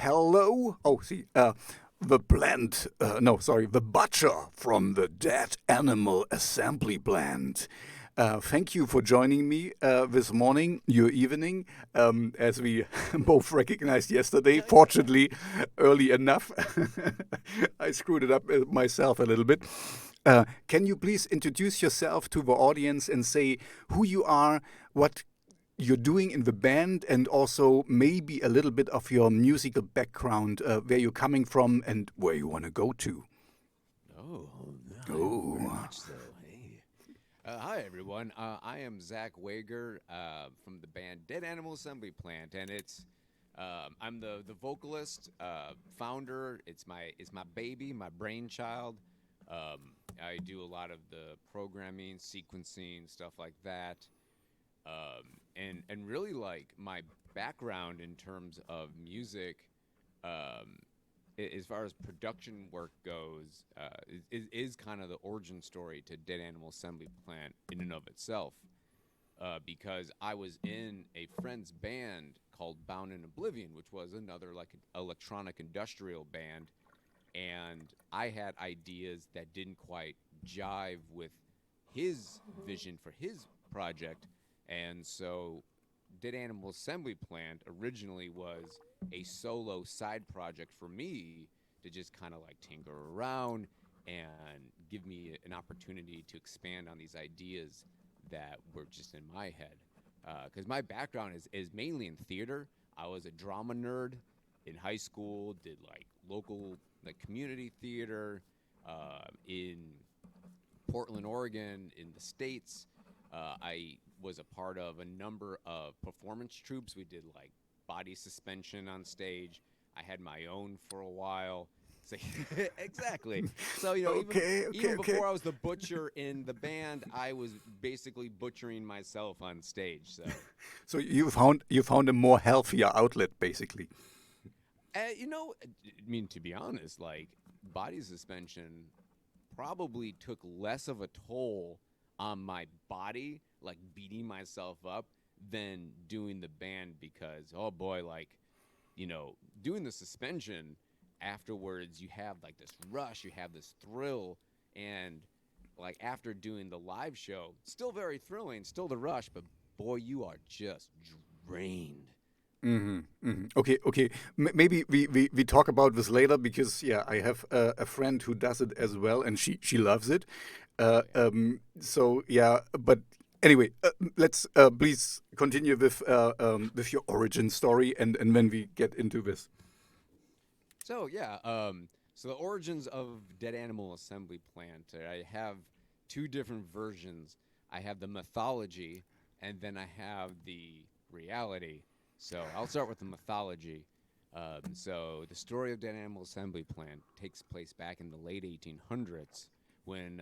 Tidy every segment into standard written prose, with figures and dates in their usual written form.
hello. The butcher from the Dead Animal Assembly Plant. Thank you for joining me this morning, your evening, as we both recognized yesterday. Fortunately, early enough. I screwed it up myself a little bit. Can you please introduce yourself to the audience and say who you are, what you're doing in the band, and also maybe a little bit of your musical background, where you're coming from and where you want to go to? Oh, Oh. very much so. Hey. Hi, everyone. I am Zach Wager from the band Dead Animal Assembly Plant, and I'm the vocalist, founder. It's my baby, my brainchild. I do a lot of the programming, sequencing, stuff like that. And really, like, my background in terms of music, as far as production work goes, is kind of the origin story to Dead Animal Assembly Plant in and of itself. Because I was in a friend's band called Bound in Oblivion, which was another like electronic industrial band, and I had ideas that didn't quite jive with his vision for his project, and so Dead Animal Assembly Plant originally was a solo side project for me to just kind of like tinker around and give me an opportunity to expand on these ideas that were just in my head. Because my background is mainly in theater. I was a drama nerd in high school, did like local like community theater in Portland, Oregon, in the States. I was a part of a number of performance troupes. We did like body suspension on stage. I had my own for a while. So, exactly. So, even before I was the butcher in the band, I was basically butchering myself on stage. So, So you found a more healthier outlet, basically. I mean, to be honest, like body suspension probably took less of a toll on my body, like beating myself up, than doing the band because, oh boy, like, doing the suspension afterwards, you have like this rush, you have this thrill, and like after doing the live show, still very thrilling, still the rush, but boy, you are just drained. Okay. Maybe we talk about this later because I have a friend who does it as well, and she loves it. But anyway, let's please continue with your origin story, and when we get into this. So so the origins of Dead Animal Assembly Plant. I have two different versions. I have the mythology, and then I have the reality. So I'll start with the mythology. So the story of Dead Animal Assembly Plant takes place back in the late 1800s when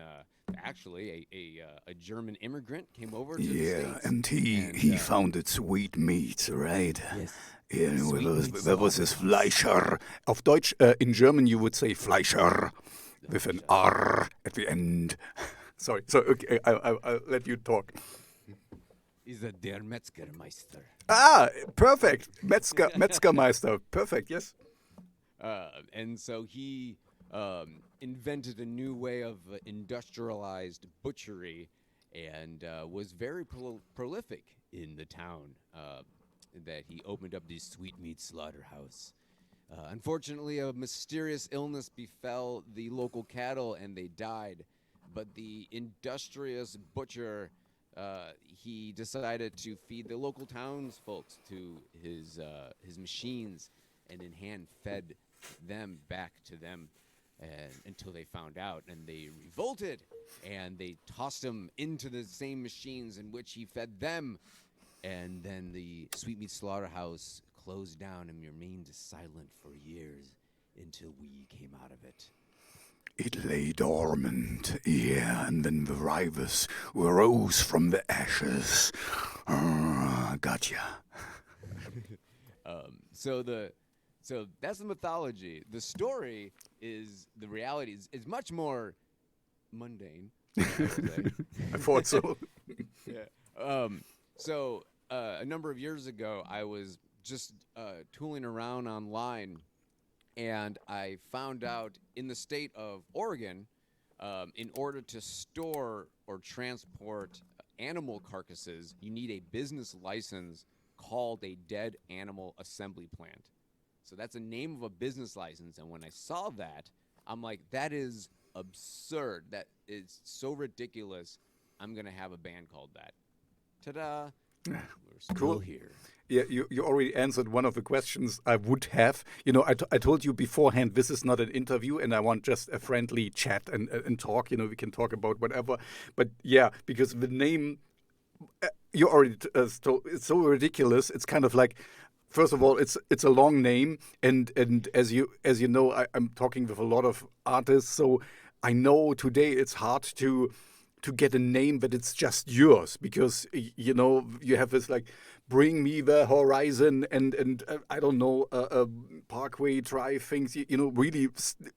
actually a German immigrant came over to the States. And he founded Sweet Meats, right? Yes. Yeah, Sweet there was this Fleischer. Auf Deutsch, in German, you would say Fleischer with an R at the end. Sorry. So okay, I'll let you talk. Is der Metzgermeister. Ah, perfect. Metzgermeister. Perfect. Yes. And so he invented a new way of industrialized butchery and was very prolific in the town that he opened up this sweetmeat slaughterhouse. Unfortunately, a mysterious illness befell the local cattle and they died. But the industrious butcher, he decided to feed the local townsfolk to his machines and in hand fed them back to them until they found out, and they revolted and they tossed him into the same machines in which he fed them, and then the sweetmeat slaughterhouse closed down and remained silent for years until we came out of it. It lay dormant, and then the rivals rose from the ashes. Gotcha. So that's the mythology. The story is the reality is much more mundane. I would say. I thought so. Yeah. So a number of years ago, I was just tooling around online, and I found out in the state of Oregon, in order to store or transport animal carcasses, you need a business license called a dead animal assembly plant. So that's the name of a business license. And when I saw that, I'm like, that is absurd. That is so ridiculous. I'm going to have a band called that. Ta-da. We're still Cool. here. Yeah, you already answered one of the questions I would have. You know, I told you beforehand this is not an interview, and I want just a friendly chat and talk. You know, we can talk about whatever. But yeah, because the name you already told, it's so ridiculous. It's kind of like, first of all, it's a long name, and as you know, I'm talking with a lot of artists, so I know today it's hard to get a name that it's just yours, because you know you have this like bring me the horizon and I don't know Parkway Drive things, you know, really,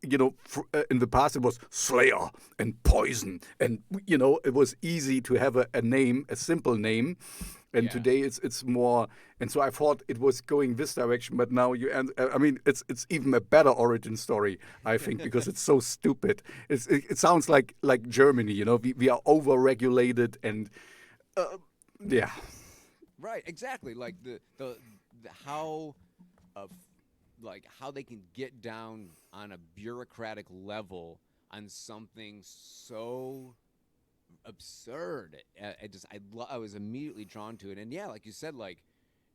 you know, in the past it was Slayer and Poison, and you know it was easy to have a name, a simple name. And Yeah. today it's more, and so I thought it was going this direction, but now I mean, it's even a better origin story, I think, because it's so stupid. It sounds like Germany, you know, we are over-regulated and yeah, Right, exactly. Like the how of like how they can get down on a bureaucratic level on something so absurd. I was immediately drawn to it, and yeah, like you said, like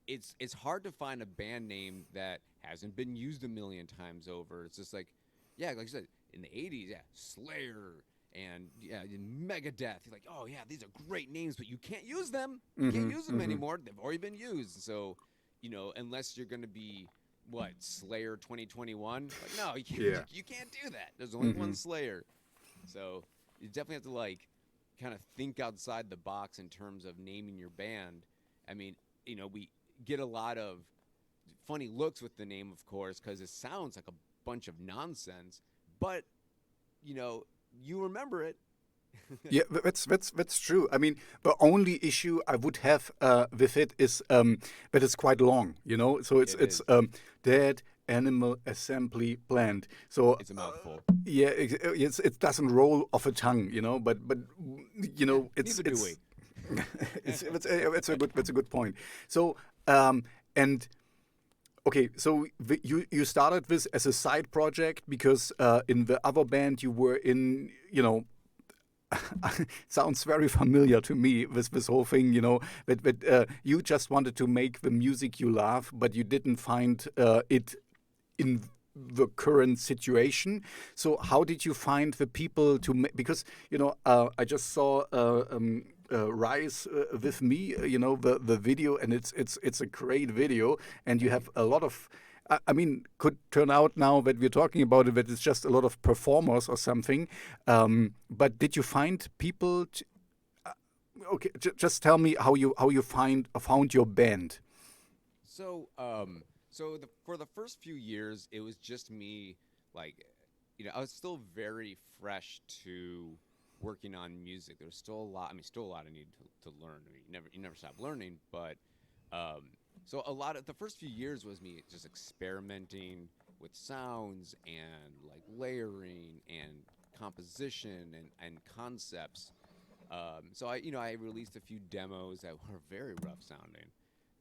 it's hard to find a band name that hasn't been used a million times over. It's just like, yeah, like you said, in the '80s, yeah, Slayer and yeah, Megadeth. You're like, oh yeah, these are great names, but you can't use them. You can't use them anymore. They've already been used. So, you know, unless you're gonna be what Slayer 2021, like no, you can't. yeah. You can't do that. There's only one Slayer. So you definitely have to like kind of think outside the box in terms of naming your band. I mean, you know, we get a lot of funny looks with the name, of course, because it sounds like a bunch of nonsense, but you know, you remember it. Yeah, that's true. I mean, the only issue I would have with it is that it's quite long. You know, so It it's is. dead animal assembly plant. So It's a mouthful. yeah, it doesn't roll off a tongue. You know, but you Yeah, know, neither do we. it's a good point. So and okay, so you started this as a side project because in the other band you were in, you know, sounds very familiar to me, this whole thing, you know, that you just wanted to make the music you love, but you didn't find it in the current situation. So how did you find the people to make? Because you know, I just saw Rise with me, you know, the video, and it's a great video, and you Thank you. have a lot of. I mean, could turn out now that we're talking about it that it's just a lot of performers or something. But did you find people? Okay, just tell me how you found your band. So, for the first few years, it was just me. Like, you know, I was still very fresh to working on music. There was still a lot. I mean, still a lot I needed to learn. I mean, you never stop learning. But um, so a lot of the first few years was me just experimenting with sounds and like layering and composition and concepts. So I released a few demos that were very rough sounding.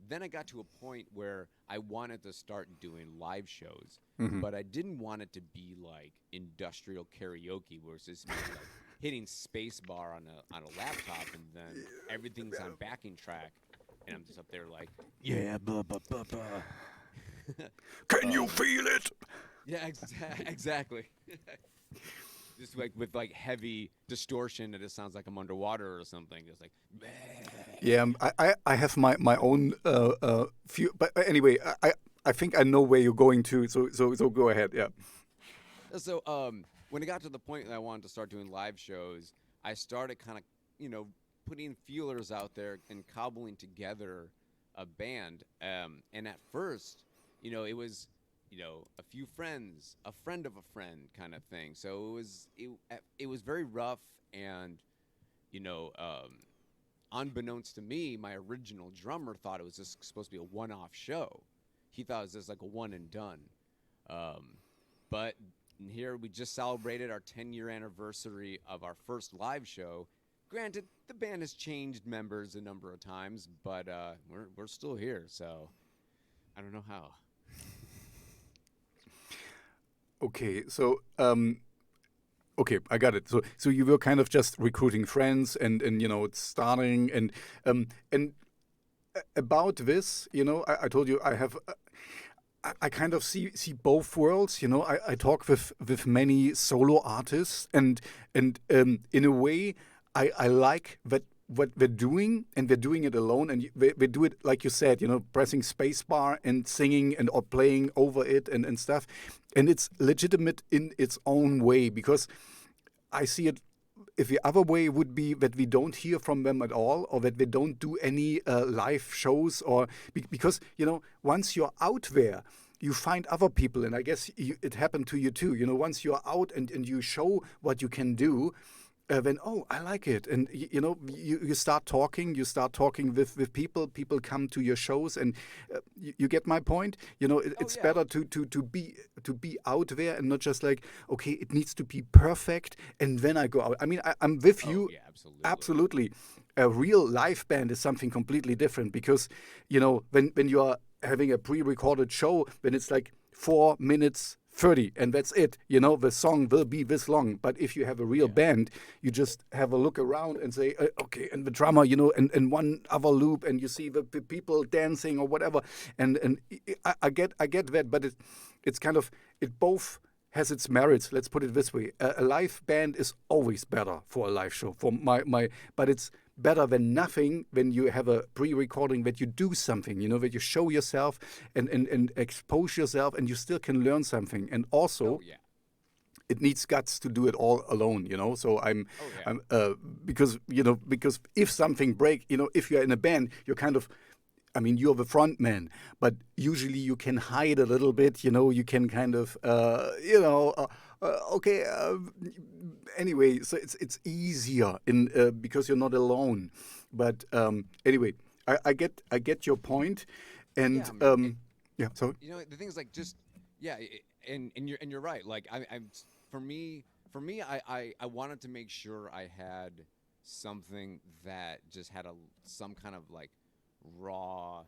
Then I got to a point where I wanted to start doing live shows, but I didn't want it to be like industrial karaoke, where it's just me like hitting spacebar on a laptop, and then everything's on backing track, and I'm just up there like, yeah, blah blah blah blah. Can you feel it? Yeah, exactly. Just like with like heavy distortion, and it sounds like I'm underwater or something. It's like, Yeah, I have my own few, but anyway, I think I know where you're going to, so go ahead. Yeah. so when it got to the point that I wanted to start doing live shows, I started kind of, putting feelers out there and cobbling together a band. And at first, it was, a few friends, a friend of a friend kind of thing. So it was very rough, and you know, unbeknownst to me, my original drummer thought it was just supposed to be a one-off show. he thought it was just like a one and done. But here we just celebrated our 10-year anniversary of our first live show. Granted, the band has changed members a number of times, but we're still here, so I don't know how. Okay, so okay, I got it. So you were kind of just recruiting friends, and it's starting, and about this, I told you I have. I kind of see both worlds. I talk with many solo artists, and in a way, I like that what we're doing, and we're doing it alone, and we do it like you said, pressing spacebar and singing and or playing over it and stuff, and it's legitimate in its own way because I see it. If the other way would be that we don't hear from them at all, or that we don't do any live shows, or because once you're out there, you find other people, and I guess it happened to you too. Once you're out and you show what you can do, then I like it, and you start talking. You start talking with people. People come to your shows, and you get my point. It's Yeah. better to be out there and not just like, okay, it needs to be perfect, and then I go out. I mean, I'm with you. Yeah, absolutely. Absolutely. A real live band is something completely different because when you are having a pre-recorded show, then it's like 4 minutes 30 and that's it. The song will be this long. But if you have a real band, you just have a look around and say, okay, and the drummer, and one other loop, and you see the people dancing or whatever. And I get that, but it's kind of, it both has its merits. Let's put it this way: a live band is always better for a live show. For but it's better than nothing when you have a pre-recording, that you do something, that you show yourself and expose yourself, and you still can learn something. And also, it needs guts to do it all alone, So I'm because if something break, if you're in a band, you're kind of, I mean, you're the front man, but usually you can hide a little bit, you can kind of, okay. Anyway, so it's easier because you're not alone. But anyway, I get your point, and yeah, sorry. The thing is like just and you're right. Like I'm for me I wanted to make sure I had something that just had some kind of like raw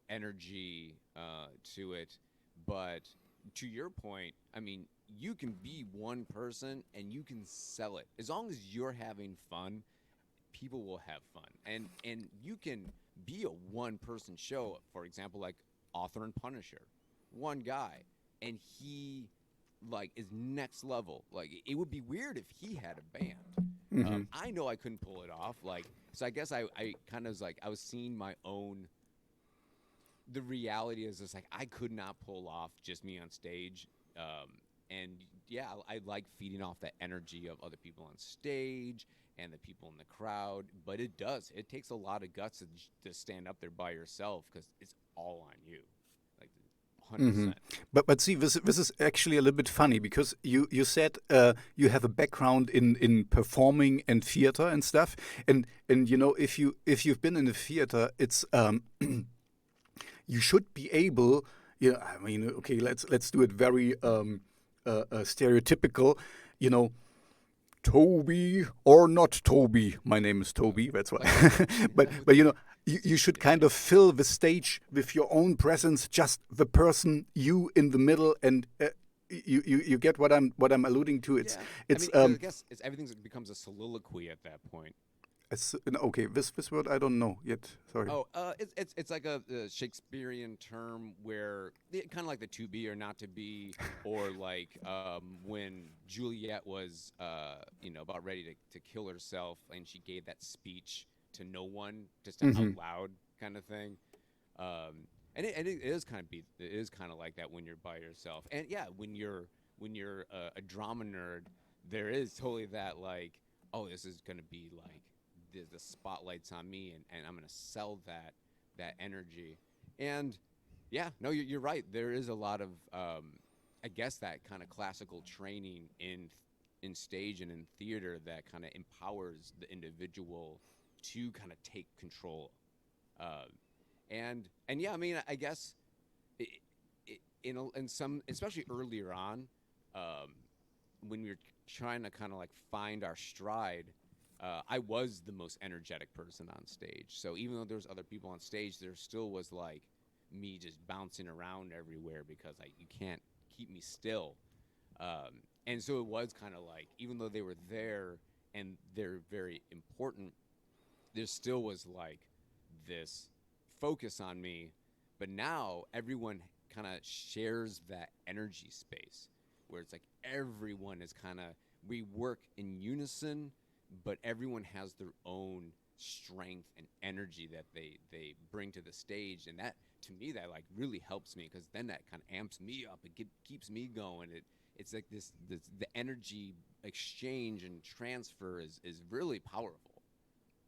energy to it. But to your point, I mean, you can be one person and you can sell it as long as you're having fun. People will have fun, and you can be a one person show. For example, like Author and Punisher, one guy, and he like is next level. Like it would be weird if he had a band. I know I couldn't pull it off. Like, so I guess I kind of was like, I was seeing my own. The reality is just like I could not pull off just me on stage. And yeah, I like feeding off that energy of other people on stage and the people in the crowd. But it takes a lot of guts to stand up there by yourself because it's all on you, like 100%. But see, this is actually a little bit funny because you said you have a background in performing and theater and stuff, and if you've been in the theater, it's you should be able. I mean, okay, let's do it very stereotypical, Toby or not Toby. My name is Toby. That's why. but you should kind of fill the stage with your own presence, just the person, you in the middle, and you get what I'm alluding to. It's I guess everything becomes a soliloquy at that point. Okay, this word I don't know yet. Sorry. Oh, it's like a Shakespearean term where kind of like the to be or not to be, or like when Juliet was about ready to kill herself and she gave that speech to no one, just out loud kind of thing. And it is kind of like that when you're by yourself. And yeah, when you're a drama nerd, there is totally that like, oh, this is gonna be like. The spotlight's on me, and I'm gonna sell that energy. And yeah, no, you're right. There is a lot of I guess that kind of classical training in stage and in theater that kind of empowers the individual to kind of take control. And yeah, I mean, I guess in some, especially earlier on, when we were trying to kind of like find our stride, I was the most energetic person on stage. So even though there was other people on stage, there still was like me just bouncing around everywhere because you can't keep me still. And so it was kind of like, even though they were there and they're very important, there still was like this focus on me. But now everyone kind of shares that energy space where it's like everyone is kind of, we work in unison, but everyone has their own strength and energy that they bring to the stage. And that, to me, that like really helps me, because then that kind of amps me up. It keeps me going. It's like this the energy exchange and transfer is really powerful.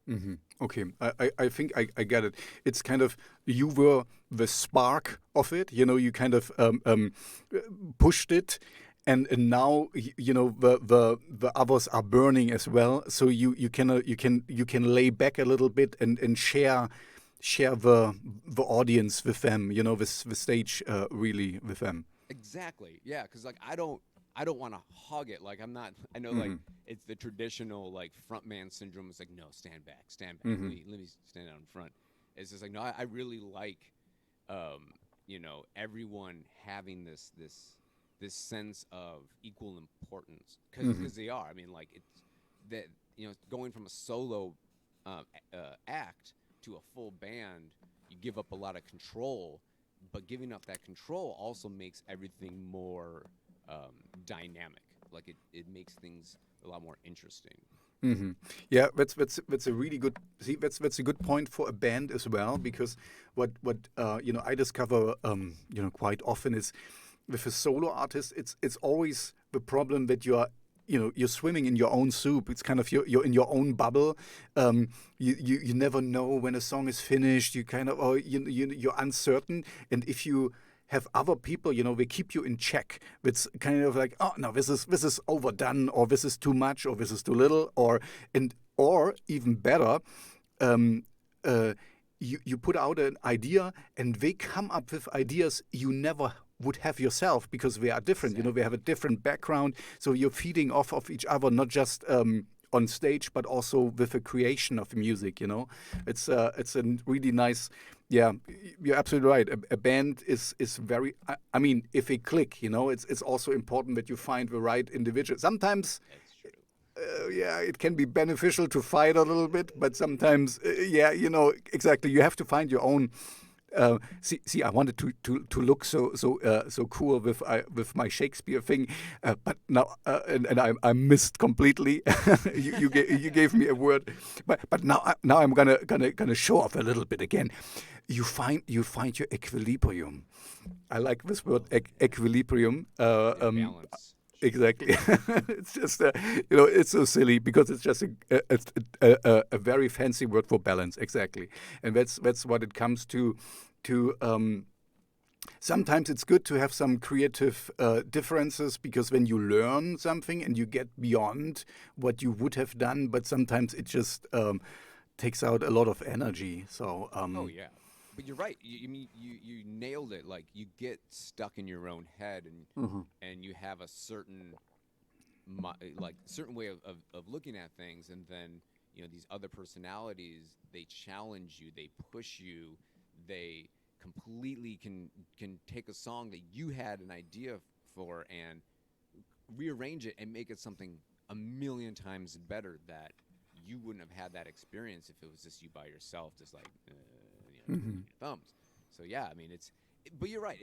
Hmm. Okay, I think I get it. It's kind of, you were the spark of it. You kind of pushed it, and now the others are burning as well. So you can lay back a little bit and share the audience with them. With the stage really with them. Exactly. Yeah, because like I don't want to hug it. Like I'm not. I know like it's the traditional like frontman syndrome. It's like, no, stand back. Let me stand out in front. It's just like, no, I really like, everyone having this sense of equal importance, because they are. I mean, like it's that going from a solo act to a full band, you give up a lot of control, but giving up that control also makes everything more dynamic. Like it makes things a lot more interesting. Hmm. Yeah, that's a really good. See, that's a good point for a band as well, because what I discover quite often is, with a solo artist, it's always the problem that you're swimming in your own soup. It's kind of, you're in your own bubble. You never know when a song is finished. You kind of, or you're uncertain, and if you have other people, they keep you in check. It's kind of like, oh no, this is overdone, or this is too much, or this is too little, or even better, um, you put out an idea and they come up with ideas you never would have yourself, because they are different. Exactly. They have a different background, so you're feeding off of each other, not just on stage, but also with the creation of the music. It's a really nice. Yeah, you're absolutely right. A band is very. I mean, if they click, it's also important that you find the right individual. Sometimes, That's true. it can be beneficial to fight a little bit, but sometimes, exactly. You have to find your own. See, I wanted to look so cool with my Shakespeare thing, but now and I missed completely. you gave me a word, but now I'm gonna show off a little bit again. You find your equilibrium. I like this word, equilibrium. Balance. Exactly. It's just, it's so silly, because it's just a very fancy word for balance. Exactly, and that's what it comes to. Sometimes it's good to have some creative differences, because when you learn something and you get beyond what you would have done, but sometimes it just takes out a lot of energy. So. Oh yeah, but you're right. You nailed it. Like you get stuck in your own head, and you have a certain certain way of looking at things, and then these other personalities, they challenge you, they push you, they completely can take a song that you had an idea for and rearrange it and make it something a million times better, that you wouldn't have had that experience if it was just you by yourself, just like twiddling your thumbs. So yeah, I mean but you're right.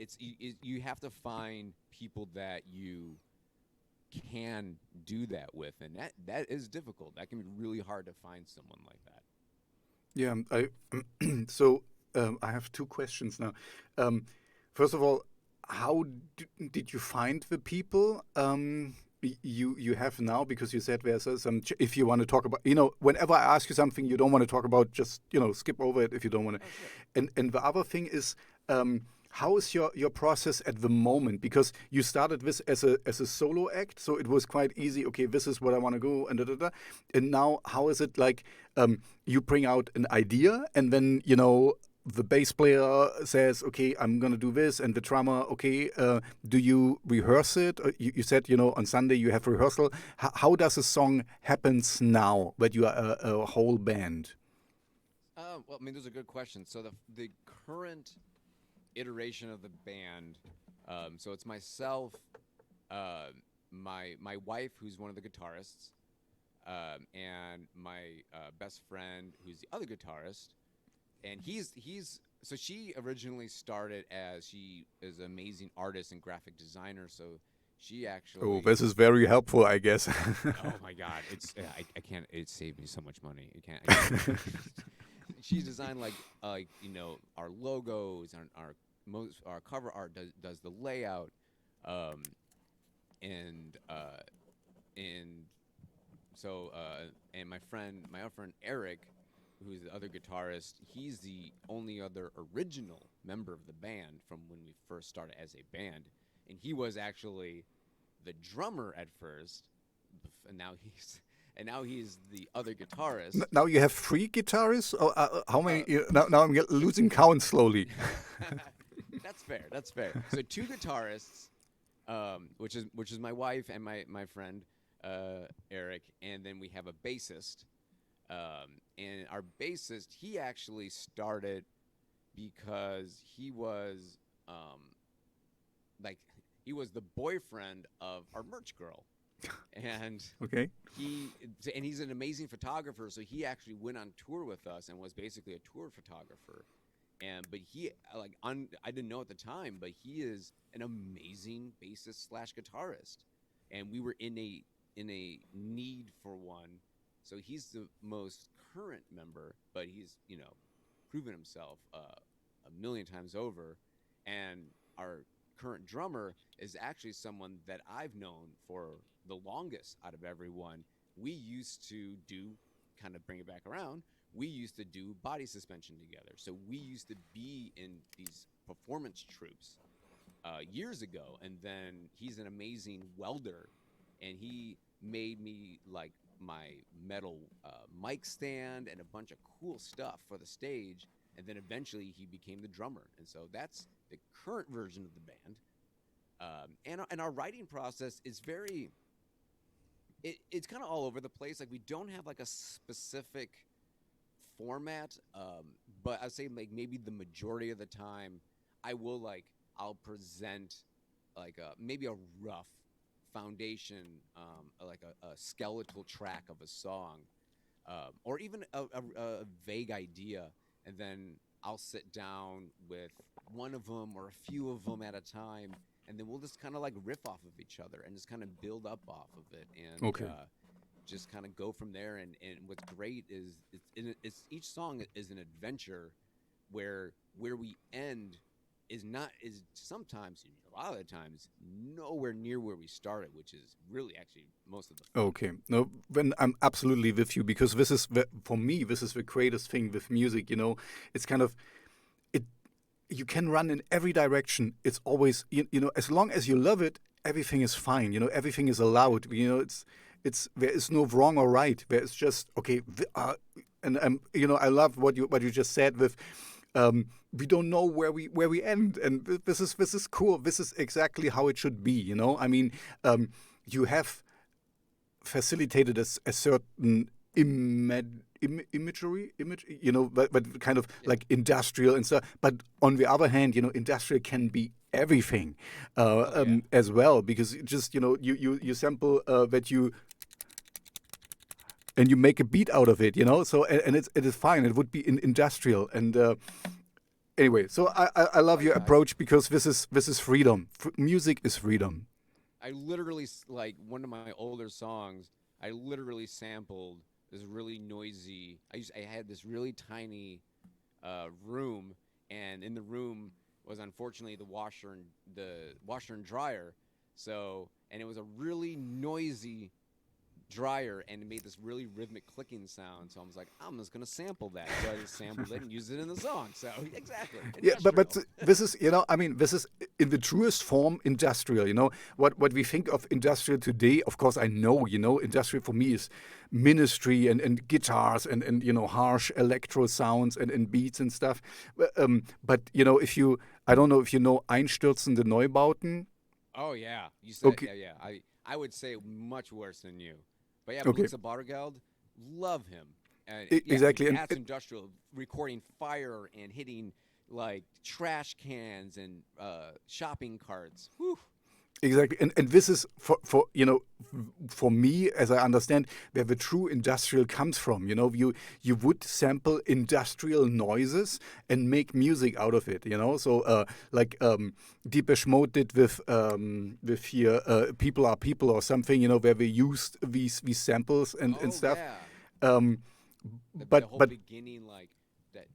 You have to find people that you can do that with, and that is difficult. That can be really hard to find someone like that. Yeah, so I have two questions now. First of all, how did you find the people you have now? Because you said there's some. If you want to talk about, whenever I ask you something you don't want to talk about, just skip over it if you don't want to. Oh, sure. And the other thing is, how is your process at the moment? Because you started this as a solo act, so it was quite easy. Okay, this is what I want to go, and da da da. And now, how is it like? You bring out an idea, and then the bass player says, "Okay, I'm gonna do this," and the drummer, "Okay, do you rehearse it?" You said, on Sunday you have rehearsal. How does a song happens now that you are a whole band? Well, I mean, those are good questions. So the current iteration of the band, so it's myself, uh, my wife, who's one of the guitarists, and my best friend, who's the other guitarist, and he's so she originally started as she is an amazing artist and graphic designer, so she Oh, actually this is very helpful, I guess. oh my god, it's I can't, it saved me so much money. I can't she's designed like our logos and our cover art, does the layout, um and and so and my other friend Eric, who's the other guitarist, he's the only other original member of the band from when we first started as a band, and he was actually the drummer at first, and now he's the other guitarist. Now you have three guitarists. Oh, how Uh, many? Now I'm losing count slowly. that's fair. That's fair. So two guitarists, which is my wife and my friend Eric, and then we have a bassist. And our bassist, he actually started because he was like he was the boyfriend of our merch girl, and Okay. he and he's an amazing photographer. So he actually went on tour with us and was basically a tour photographer. And but he I didn't know at the time, but he is an amazing bassist slash guitarist, and we were in a need for one. So he's the most current member, but he's proven himself a million times over. And our current drummer is actually someone that I've known for the longest out of everyone. We used to do, kind of bring it back around, we used to do body suspension together. So we used to be in these performance troops years ago. And then he's an amazing welder, and he made me like my metal mic stand and a bunch of cool stuff for the stage. And then eventually he became the drummer. And so that's the current version of the band. And our writing process is it's kind of all over the place. Like we don't have like a specific format, but I'd say like maybe the majority of the time I'll present like maybe a rough foundation, like a skeletal track of a song, or even a vague idea, and then I'll sit down with one of them or a few of them at a time, and then we'll just kind of like riff off of each other and just kind of build up off of it, and Okay. just kind of go from there. And what's great is it's each song is an adventure where we end is sometimes, a lot of the times, nowhere near where we started, which is really actually most of the fun. Okay. No, then I'm absolutely with you because for me, this is the greatest thing with music. It's kind of it. You can run in every direction. It's always as long as you love it, everything is fine. Everything is allowed. It's there is no wrong or right. There is just okay. And I love what you just said with. We don't know where we end, and this is cool. This is exactly how it should be. I mean, you have facilitated a certain imagery, but kind of Yeah. like industrial and stuff. But on the other hand, industrial can be everything Oh yeah. as well, because just you sample that you and you make a beat out of it, so and it is fine. It would be industrial and anyway, so I love Oh your yeah. approach because this is freedom. Music is freedom. I literally like one of my older songs. I literally sampled this really noisy. I had this really tiny room, and in the room was unfortunately the washer and dryer. So, and it was a really noisy dryer, and it made this really rhythmic clicking sound. So I was like, I'm just gonna sample that. So I just sampled it and used it in the song. So exactly, Yeah, but industrial. this is, I mean, this is in the truest form industrial. What we think of industrial today. Of course, I know, industrial for me is ministry and guitars and harsh electro sounds and beats and stuff. But if you, I don't know if you know Einstürzende Neubauten. Oh yeah, you said Okay, yeah, yeah. I would say much worse than you, but yeah, okay, Melissa Bargeld, love him, and yeah, exactly, that's industrial recording fire and hitting like trash cans and shopping carts. Whew. exactly, and this is for me, as I understand, where the true industrial comes from. You would sample industrial noises and make music out of it. So like Depeche Mode did with here People Are People or something. Where they used these samples and Oh stuff. yeah, Um, the but whole but beginning like that.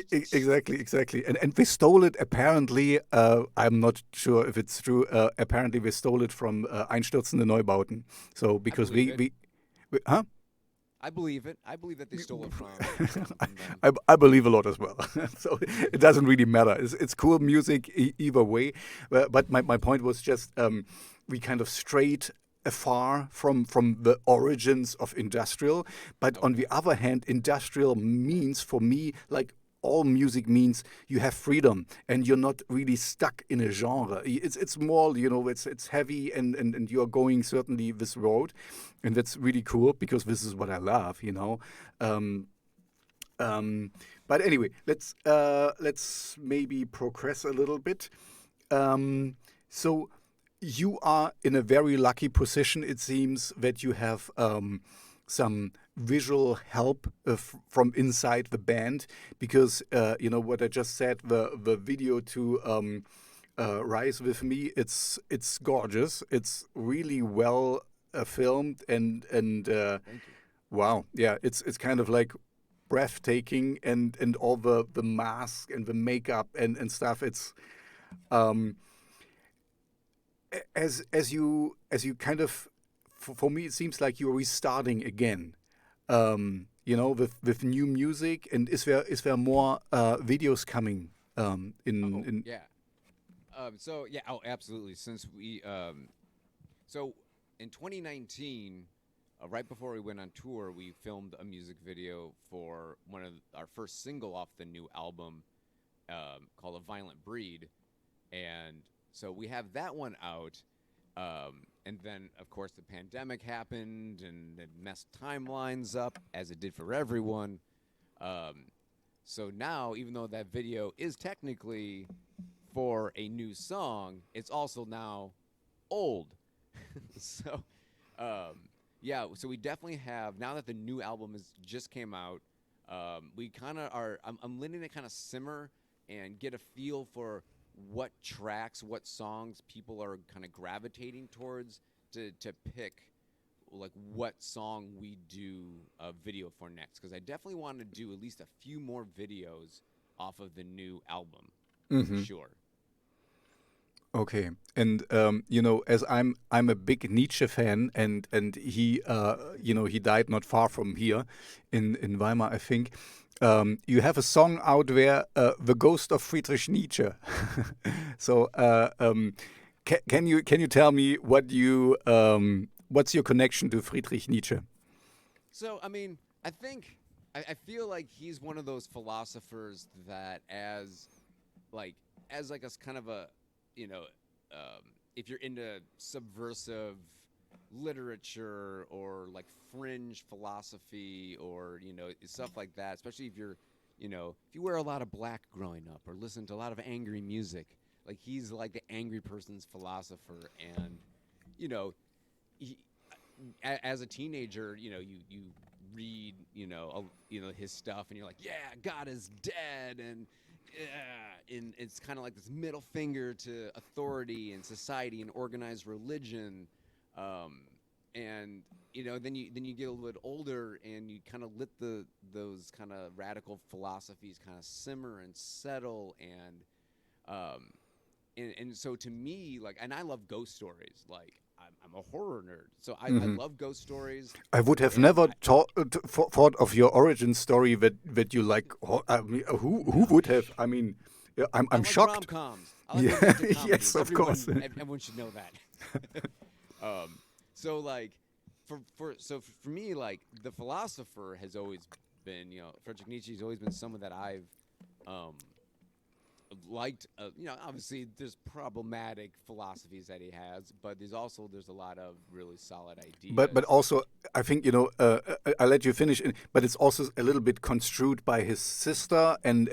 Exactly, and they stole it. Apparently, I'm not sure if it's true. Apparently, they stole it from Einstürzende Neubauten. So I because believe it. huh? I believe it. I believe that they stole it I, from them. I believe a lot as well. So it doesn't really matter. It's cool music either way. But my point was just we kind of strayed afar from the origins of industrial. But on Okay. the other hand, industrial means for me like all music means you have freedom and you're not really stuck in a genre. It's more, it's heavy and you're going certainly this road, and that's really cool because this is what I love. Um, um, but anyway, let's maybe progress a little bit. So you are in a very lucky position. It seems that you have some visual help from inside the band because what I just said. The video to Rise with Me. It's gorgeous. It's really well filmed and Thank you. wow, yeah. It's kind of like breathtaking and all the mask and the makeup and stuff. It's um, as you kind of for me it seems like you're restarting again. With new music. And is there more videos coming Oh in yeah. So yeah. Oh, absolutely. Since we so in 2019, right before we went on tour, we filmed a music video for one of our first single off the new album, called "A Violent Breed," and so we have that one out. And then, of course, the pandemic happened and it messed timelines up, as it did for everyone. Um, so now, even though that video is technically for a new song, it's also now old. So, um, yeah, so we definitely have, now that the new album is just came out, we kind of are, I'm letting it kind of simmer and get a feel for what tracks, what songs people are kind of gravitating towards to pick like what song we do a video for next, because I definitely want to do at least a few more videos off of the new album for hmm sure. Okay, and as I'm a big Nietzsche fan, and he died not far from here, in Weimar, I think. You have a song out there, "The Ghost of Friedrich Nietzsche." So, can you tell me what's your connection to Friedrich Nietzsche? So, I mean, I think I feel like he's one of those philosophers that, like as like a kind of a, you know, um, if you're into subversive literature or like fringe philosophy or stuff like that, especially if you're, if you wear a lot of black growing up or listen to a lot of angry music, like he's like the angry person's philosopher. And you know he, as a teenager, you read, his stuff, and you're like, yeah, God is dead, and yeah, and it's kind of like this middle finger to authority and society and organized religion, um, and then you get a little bit older, and you kind of let those kind of radical philosophies kind of simmer and settle, um, and so to me, like, and I love ghost stories. Like, I'm a horror nerd, so I love ghost stories. I would have And never thought of your origin story that you like. I mean, who would have? I mean, yeah, I I'm like shocked. rom-coms. I like Yeah, romantic yes, comedies. of course. Everyone should know that. So like, for me, like the philosopher has always been, Friedrich Nietzsche has always been someone that I've um, liked. Obviously there's problematic philosophies that he has, but there's a lot of really solid But ideas. also, I think I'll let you finish. But it's also a little bit construed by his sister and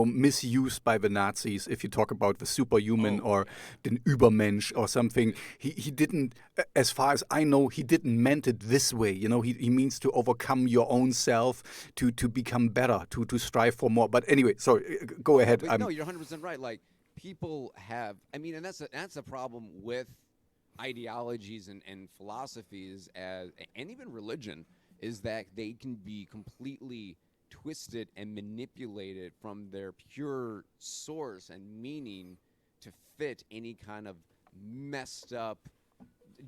misused by the Nazis. If you talk about the superhuman Oh or yeah. the Übermensch or something, he didn't, as far as I know, he didn't meant it this way. He means to overcome your own self, to become better, to strive for more. But anyway, sorry, go No, ahead. but no, you're 100% right. Like people have, I mean, and that's a problem with ideologies and philosophies and even religion is that they can be completely twisted and manipulated from their pure source and meaning to fit any kind of messed up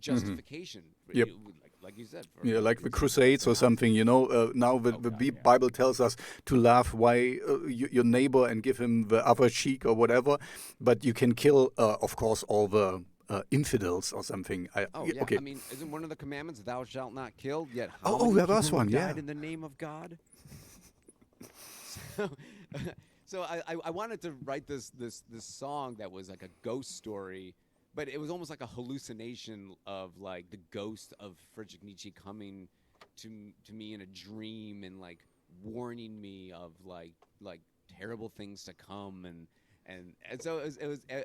Hmm. justification. Yep. Like you said, Yeah, for like the example, Crusades the or something, Nazis. now Oh the God, yeah. Bible tells us to laugh why your neighbor and give him the other cheek or whatever, but you can kill, of course, all the infidels or something. Oh Yeah, yeah, okay. I mean, isn't one of the commandments "Thou shalt not kill"? Yet, how Oh, many there people was have one, died yeah. in the name of God? So, so I wanted to write this song that was like a ghost story, but it was almost like a hallucination of like the ghost of Friedrich Nietzsche coming to me in a dream and like warning me of like terrible things to come and so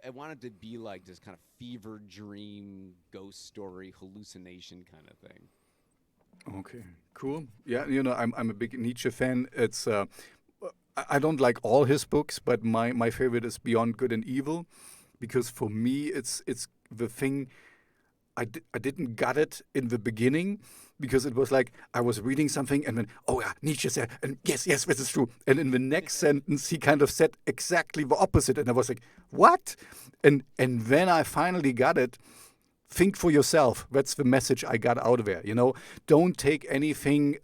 I wanted to be like this kind of fever dream ghost story hallucination kind of thing. Okay, cool. Yeah, I'm a big Nietzsche fan. I don't like all his books, but my favorite is Beyond Good and Evil, because for me it's the thing I didn't got it in the beginning because it was like I was reading something and then, oh yeah, Nietzsche said, and yes, this is true. And in the next sentence, he kind of said exactly the opposite. And I was like, what? And then I finally got it. Think for yourself. That's the message I got out of there. Don't take anything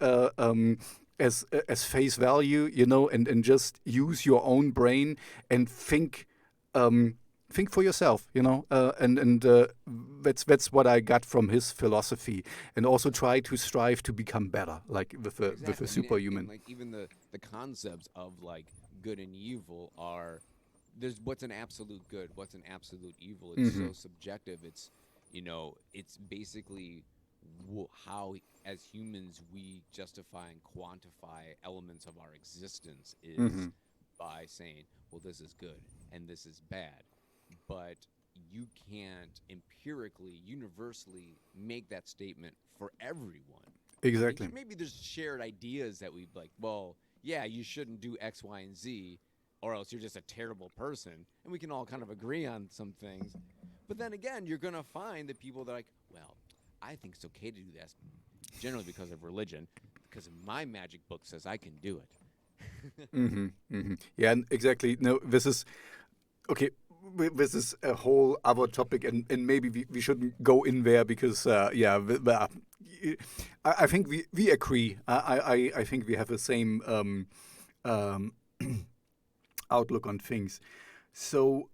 as face value. And just use your own brain and um, think for yourself. And that's what I got from his philosophy, and also try to strive to become better, like with a Exactly. I mean, and superhuman. like even the concepts of like good and evil are there's what's an absolute good, what's an absolute evil. It's Hmm. so subjective. It's basically how as humans we justify and quantify elements of our existence Hmm. is by saying, well, this is good and this is bad, but you can't empirically, universally make that statement for everyone. I mean, Exactly. maybe there's shared ideas that we like, well, yeah, you shouldn't do X, Y, and Z, or else you're just a terrible person. And we can all kind of agree on some things. But then again, you're going to find that people that are like, well, I think it's okay to do this, generally because of religion, because my magic book says I can do it. Hmm. Hmm. Yeah, and exactly. No, this is okay. This is a whole other topic, and maybe we shouldn't go in there because, yeah, I think we agree. I think we have the same um, outlook on things. So,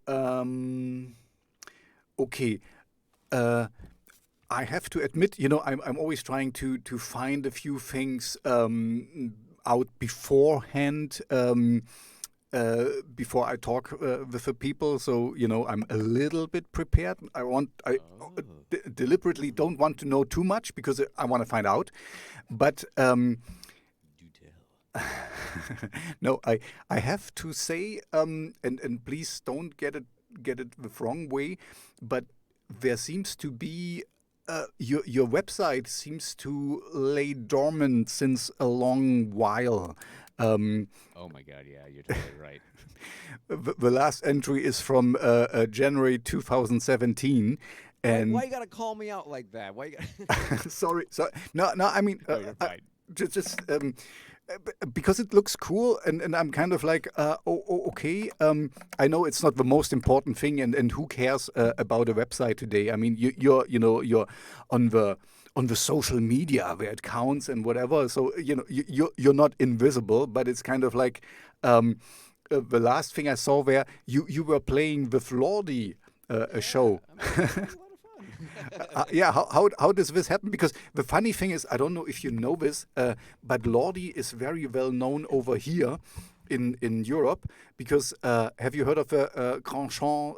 okay. Uh, I have to admit, I'm always trying to find a few things out beforehand, before I talk with the people. So I'm a little bit prepared. I Oh. deliberately don't want to know too much because I want to find out. But Do tell. no, I have to say, and please don't get it the wrong way, but there seems to be your website seems to lay dormant since a long while. Um, Oh my God, yeah, you're totally right. the last entry is from January 2017, Why and you gotta call me out like that? Why you gotta sorry, no, I mean, No, you're I, fine. just because it looks cool, and I'm kind of like, okay. I know it's not the most important thing, and who cares about a website today? I mean, you're on the social media where it counts and whatever. So you're not invisible, but it's kind of like the last thing I saw where you were playing with Lordi, a show. I mean, it was a lot of fun. Yeah, how does this happen? Because the funny thing is, I don't know if you know this, but Lordi is very well known over here in Europe. Because have you heard of the Grand Chant?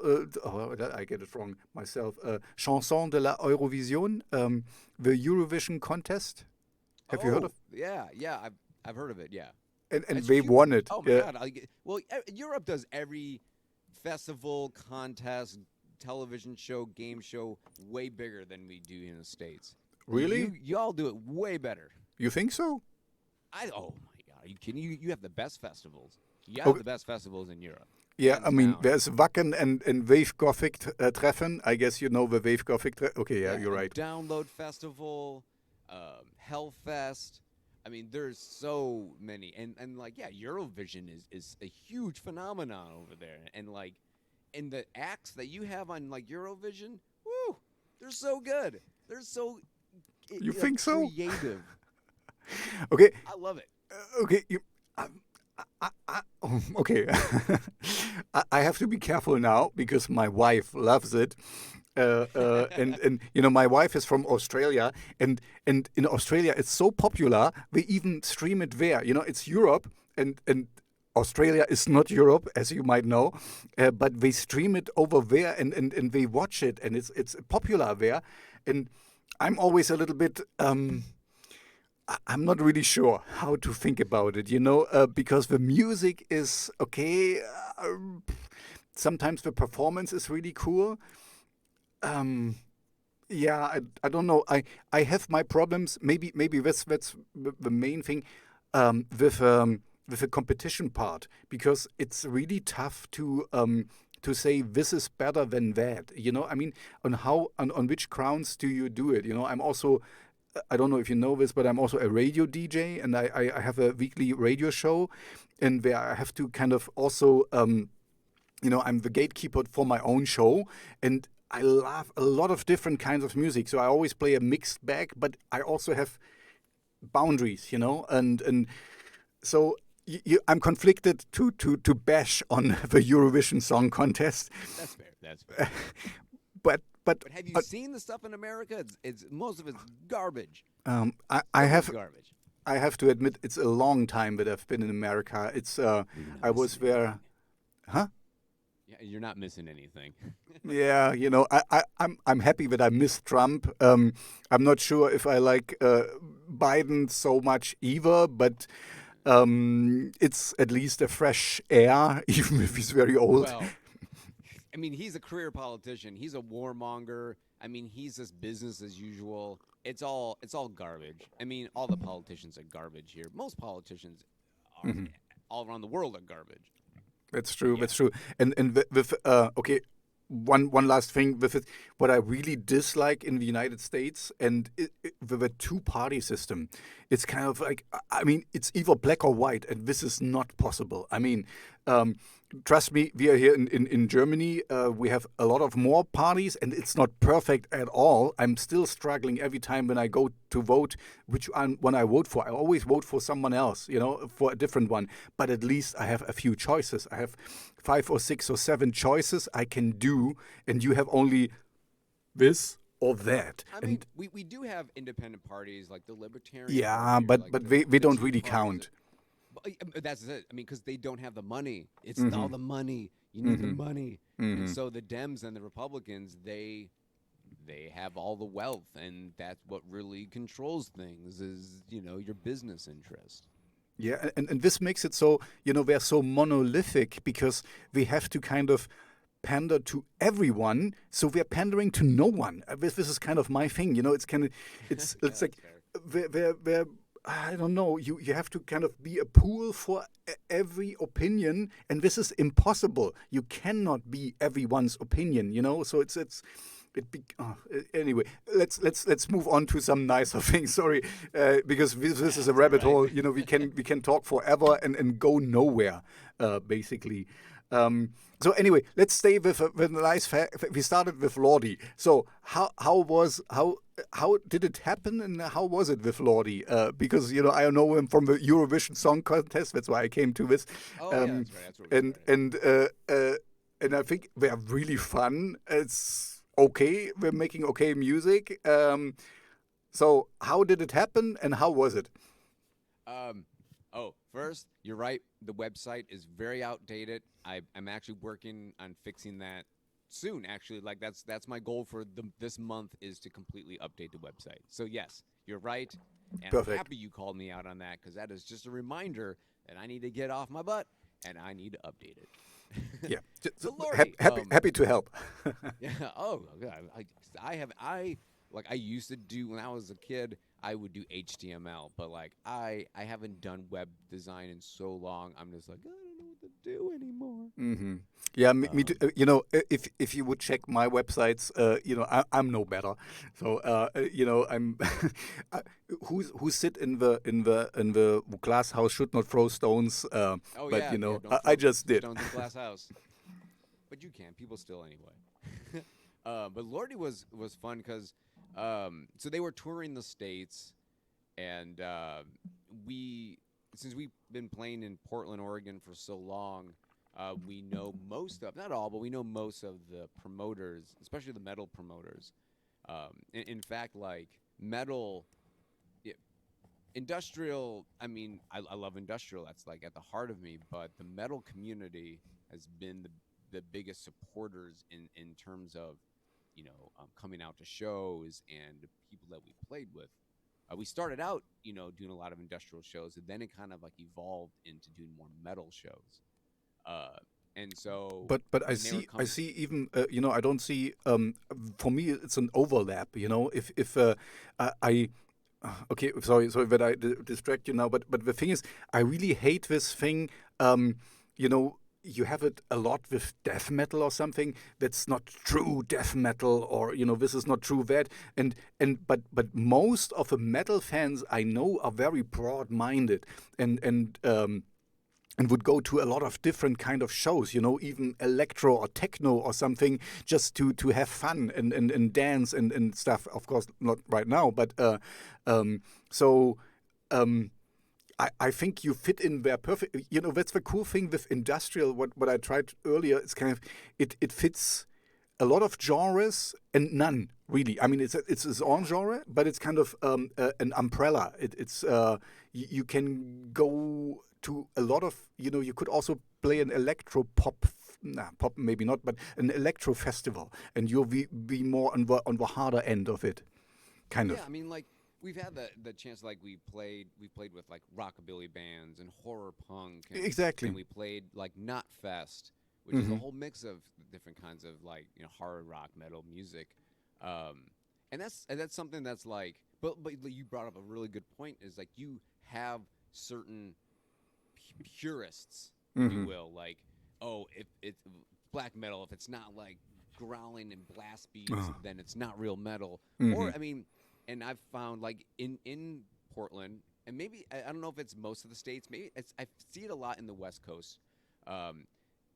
I get it wrong myself. Chanson de la Eurovision, the Eurovision Contest. Have you heard of? Yeah, I've heard of it. Yeah, And it's they huge. won it. Oh my Yeah. God! Europe does every festival, contest, television show, game show way bigger than we do in the States. Really? Y'all do it way better. You think so? Oh my God! Are you kidding? You have the best festivals. You Oh, have the best festivals in Europe. yeah, I Hands mean, down. there's Wacken and Wave Gothic Treffen. I guess you know the Wave Gothic. Okay, yeah, you're and right. Download Festival, Hellfest. I mean, there's so many, and like, yeah, Eurovision is a huge phenomenon over there, and the acts that you have on like Eurovision, woo, they're so good. They're so You think so? creative. Okay, I love it. okay, okay. I have to be careful now because my wife loves it. And my wife is from Australia, and in Australia it's so popular they even stream it there. It's Europe, and Australia is not Europe, as you might know, but they stream it over there, and they watch it, and it's popular there. And I'm always a little bit. I'm not really sure how to think about it, because the music is okay. Sometimes the performance is really cool. Um, yeah, I don't know. I have my problems. Maybe that's the main thing, with the competition part, because it's really tough to say this is better than that. I mean, on which grounds do you do it? I'm also, I don't know if you know this, but I'm also a radio DJ, and I have a weekly radio show, and where I have to kind of also, I'm the gatekeeper for my own show, and I love a lot of different kinds of music. So I always play a mixed bag, but I also have boundaries, and so I'm conflicted to bash on the Eurovision Song Contest, That's fair. That's fair. but But have you seen the stuff in America? It's most of it's garbage. I Totally have garbage. I have to admit it's a long time that I've been in America. It's You're I not was missing there, anything. huh? Yeah, you're not missing anything. Yeah, I'm happy that I missed Trump. I'm not sure if I like Biden so much either, but it's at least a fresh air, even if he's very old. Well, I mean, he's a career politician. He's a warmonger. I mean, he's just business as usual. It's all garbage. I mean, all the politicians are garbage here. Most politicians are all around the world are garbage. That's true. Yeah. That's true. And with okay, one last thing with it. What I really dislike in the United States, and with the two-party system, it's kind of like, I mean, it's either black or white, and this is not possible. I mean, trust me, we are here in Germany. We have a lot of more parties, and it's not perfect at all. I'm still struggling every time when I go to vote, one I vote for. I always vote for someone else, for a different one. But at least I have a few choices. I have 5 or 6 or 7 choices I can do, and you have only this or that. I And mean, we do have independent parties like the Libertarian yeah, Party or but like but the they don't Tea really parties. count. That's it. I mean, because they don't have the money. It's Mm-hmm. all the money. You need the money. And so the Dems and the Republicans, they have all the wealth, and that's what really controls things is, your business interest. Yeah, and this makes it so, they're so monolithic because they have to kind of pander to everyone, so we're pandering to no one. This is kind of my thing, it's kind of, it's like, they're I don't know, you have to kind of be a pool for every opinion, and this is impossible. You cannot be everyone's opinion, so it's Anyway, let's move on to some nicer things. Sorry, because this is a rabbit hole. You know, we can talk forever and go nowhere, basically. So anyway, let's stay with a nice fact. We started with Lordi. So how did it happen, and how was it with Lordi? Because I know him from the Eurovision Song Contest. That's why I came to this. Oh yeah, that's right. That's where we And started. and I think they're really fun. It's okay. We're making okay music. So how did it happen, and how was it? Um, First, you're right. The website is very outdated. I'm actually working on fixing that soon. Actually, like that's my goal for this month is to completely update the website. So yes, you're right, and I'm Perfect. happy you called me out on that because that is just a reminder that I need to get off my butt and I need to update it. Yeah. So Lordy, Happy to help. yeah. Oh, God. I used to do when I was a kid. I would do HTML, but like I haven't done web design in so long. I'm just like I don't know what to do anymore. hmm Yeah, me too. Um, If you would check my websites, I'm no better. So I'm who sit in the glass house should not throw stones. oh But yeah, yeah. Don't I throw just did. stones in glass house, but you can. People still anyway. But Lordy was fun because so they were touring the states, and we since we've been playing in Portland, Oregon for so long, we know most of not all, but we know most of the promoters, especially the metal promoters. In fact, like metal, yeah, industrial. I mean, I love industrial. That's like at the heart of me. But the metal community has been the biggest supporters in terms of coming out to shows and the people that we played with. We started out, doing a lot of industrial shows, and then it kind of like evolved into doing more metal shows. Uh, and so But I when they were see I coming, see even I don't see for me it's an overlap. If I okay, sorry that I distract you now, but the thing is, I really hate this thing. You know, you have it a lot with death metal or something that's not true death metal, or this is not true that, but most of the metal fans I know are very broad-minded and would go to a lot of different kind of shows, even electro or techno or something, just to have fun and dance and stuff. Of course, not right now, but um, so um, I think you fit in there perfect. That's the cool thing with industrial. What I tried earlier, it's kind of it fits a lot of genres and none really. I mean, it's its own genre, but it's kind of an umbrella. You can go to a lot of You could also play an electro pop. Nah, pop maybe not, but an electro festival, and you'll be more on the harder end of it, kind yeah, of. I mean, like we've had the chance, like we played with like rockabilly bands and horror punk, and Exactly. we played like Not Fest, which is a hmm whole mix of different kinds of like hard rock, metal music, um, and that's something that's like, but you brought up a really good point. Is like you have certain purists, if you hmm will, like, oh, if it's black metal, if it's not like growling and blast beats, uh, then it's not real metal. hmm Or I mean, and I've found like in Portland, and maybe I don't know if it's most of the states. Maybe I see it a lot in the West Coast. Um,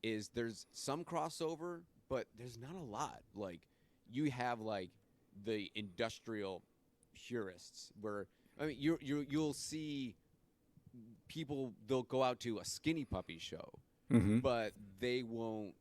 is there's some crossover, but there's not a lot. Like you have like the industrial purists, where I mean you'll see people, they'll go out to a Skinny Puppy show, hmm but they won't,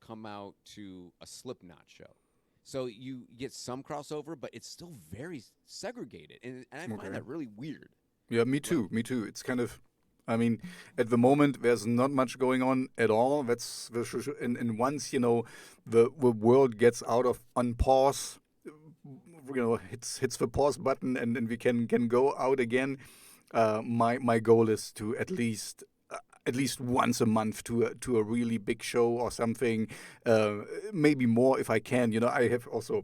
come out to a Slipknot show. So you get some crossover, but it's still very segregated, and I find Okay. that really weird. Yeah, me Like, too. Me too. It's kind of, I mean, at the moment there's not much going on at all. That's the and once the world gets out of on pause, hits the pause button, and we can go out again. My goal is to at least once a month to a really big show or something, uh, maybe more if I can. I have also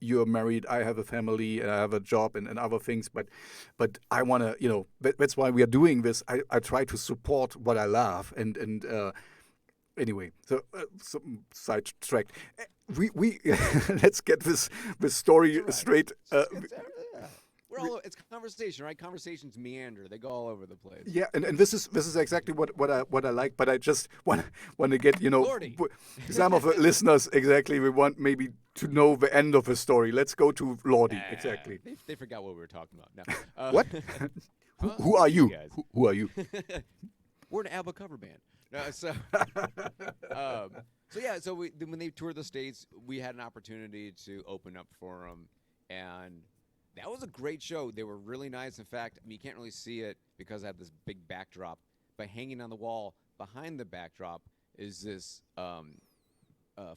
you're married, I have a family, and I have a job and other things, but I want to that's why we are doing this. I try to support what I love, and anyway, so sidetracked. we let's get this story Right. straight. Yeah. It's conversation, right? Conversations meander. They go all over the place. Yeah, and this is exactly what I like. But I just want to get Lordi. some of the listeners exactly. We want maybe to know the end of the story. Let's go to Lordi exactly. They forgot what we were talking about. No. What? Who are you? Guys? Who are you? We're an ABBA cover band. No, so so when they toured the States, we had an opportunity to open up for them, and that was a great show. They were really nice. In fact, I mean, you can't really see it because I have this big backdrop, but hanging on the wall behind the backdrop is this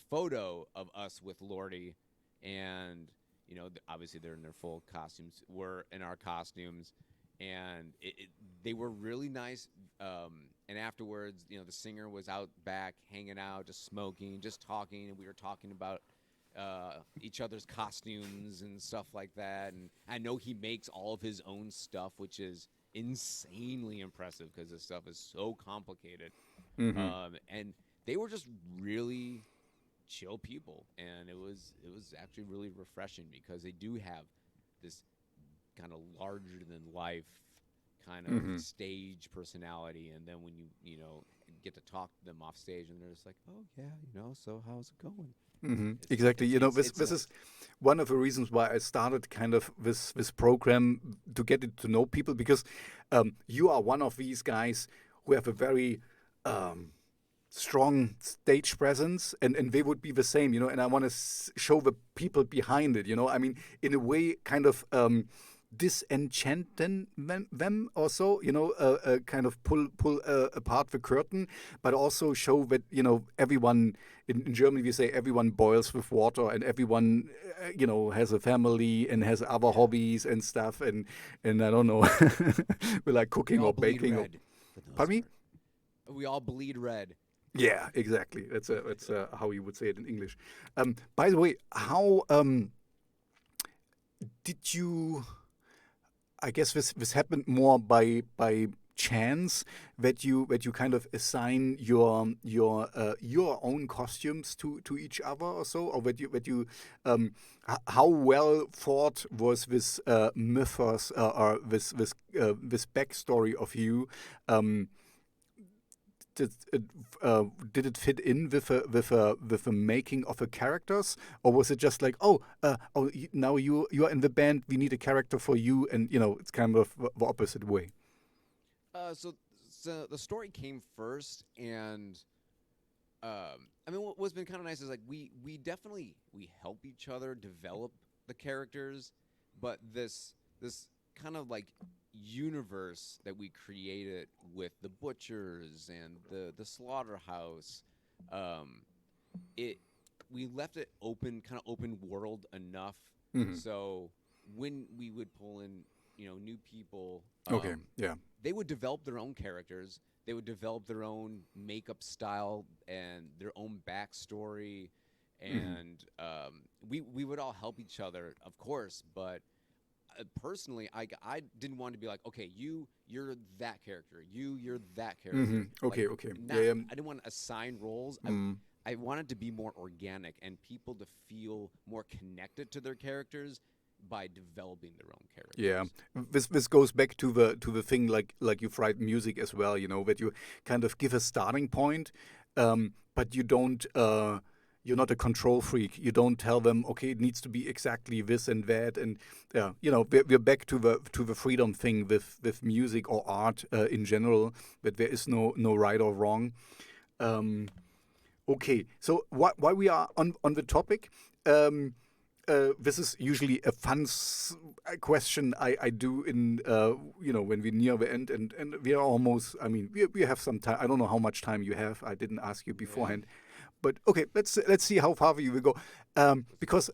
photo of us with Lordi, and obviously they're in their full costumes. We're in our costumes, and they were really nice. And afterwards, the singer was out back hanging out, just smoking, just talking, and we were talking about each other's costumes and stuff like that. And I know he makes all of his own stuff, which is insanely impressive because this stuff is so complicated. And they were just really chill people, and it was actually really refreshing because they do have this kind of larger than life kind of stage personality, and then when you get to talk to them off stage, and they're just like, oh yeah, so how's it going? Exactly. This is one of the reasons why I started kind of this program to get it to know people, because you are one of these guys who have a very strong stage presence, and they would be the same, and I want to show the people behind it, I mean, in a way, kind of disenchanting them also, kind of pull apart the curtain, but also show that, everyone in Germany, we say everyone boils with water, and everyone, has a family and has other hobbies and stuff, and I don't know, we like cooking or baking. Pardon me? We all bleed red. Yeah, exactly. That's how you would say it in English. By the way, how did you? I guess this happened more by chance that you kind of assign your own costumes to each other or so, or that you how well thought was this mythos or this backstory of you? Did it fit in with a making of the characters, or was it just like, now you are in the band, we need a character for you, and it's kind of the opposite way? So the story came first, and I mean, what's been kind of nice is like we definitely help each other develop the characters, but this kind of like universe that we created with the butchers and the slaughterhouse, we left it open, kind of open world enough, so when we would pull in new people, they would develop their own characters, they would develop their own makeup style and their own backstory, and we would all help each other, of course, but personally, I didn't want to be like, okay, you're that character, you're that character. Okay. I didn't want to assign roles. I wanted to be more organic and people to feel more connected to their characters by developing their own characters. Yeah, this goes back to the thing like you write music as well. That you kind of give a starting point, but you don't. You're not a control freak. You don't tell them, okay, it needs to be exactly this and that, and we're back to the freedom thing with music or art in general. That there is no right or wrong. Okay, so while we are on the topic, this is usually a fun question I do in when we're near the end, and we are almost. I mean, we have some time. I don't know how much time you have. I didn't ask you beforehand. But okay, let's see how far we will go, because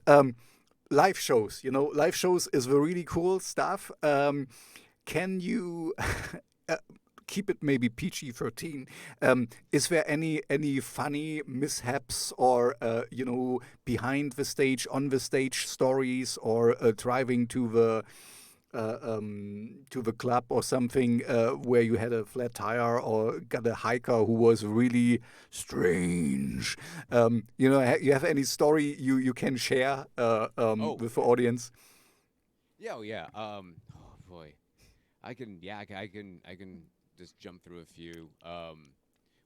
live shows, live shows is the really cool stuff. Can you keep it maybe PG-13? Is there any funny mishaps or behind the stage, on the stage stories, or driving to to the club or something where you had a flat tire or got a hiker who was really strange? You have any story you can share Oh, with the audience? yeah, oh, yeah. Oh boy, I can. Yeah, I can just jump through a few.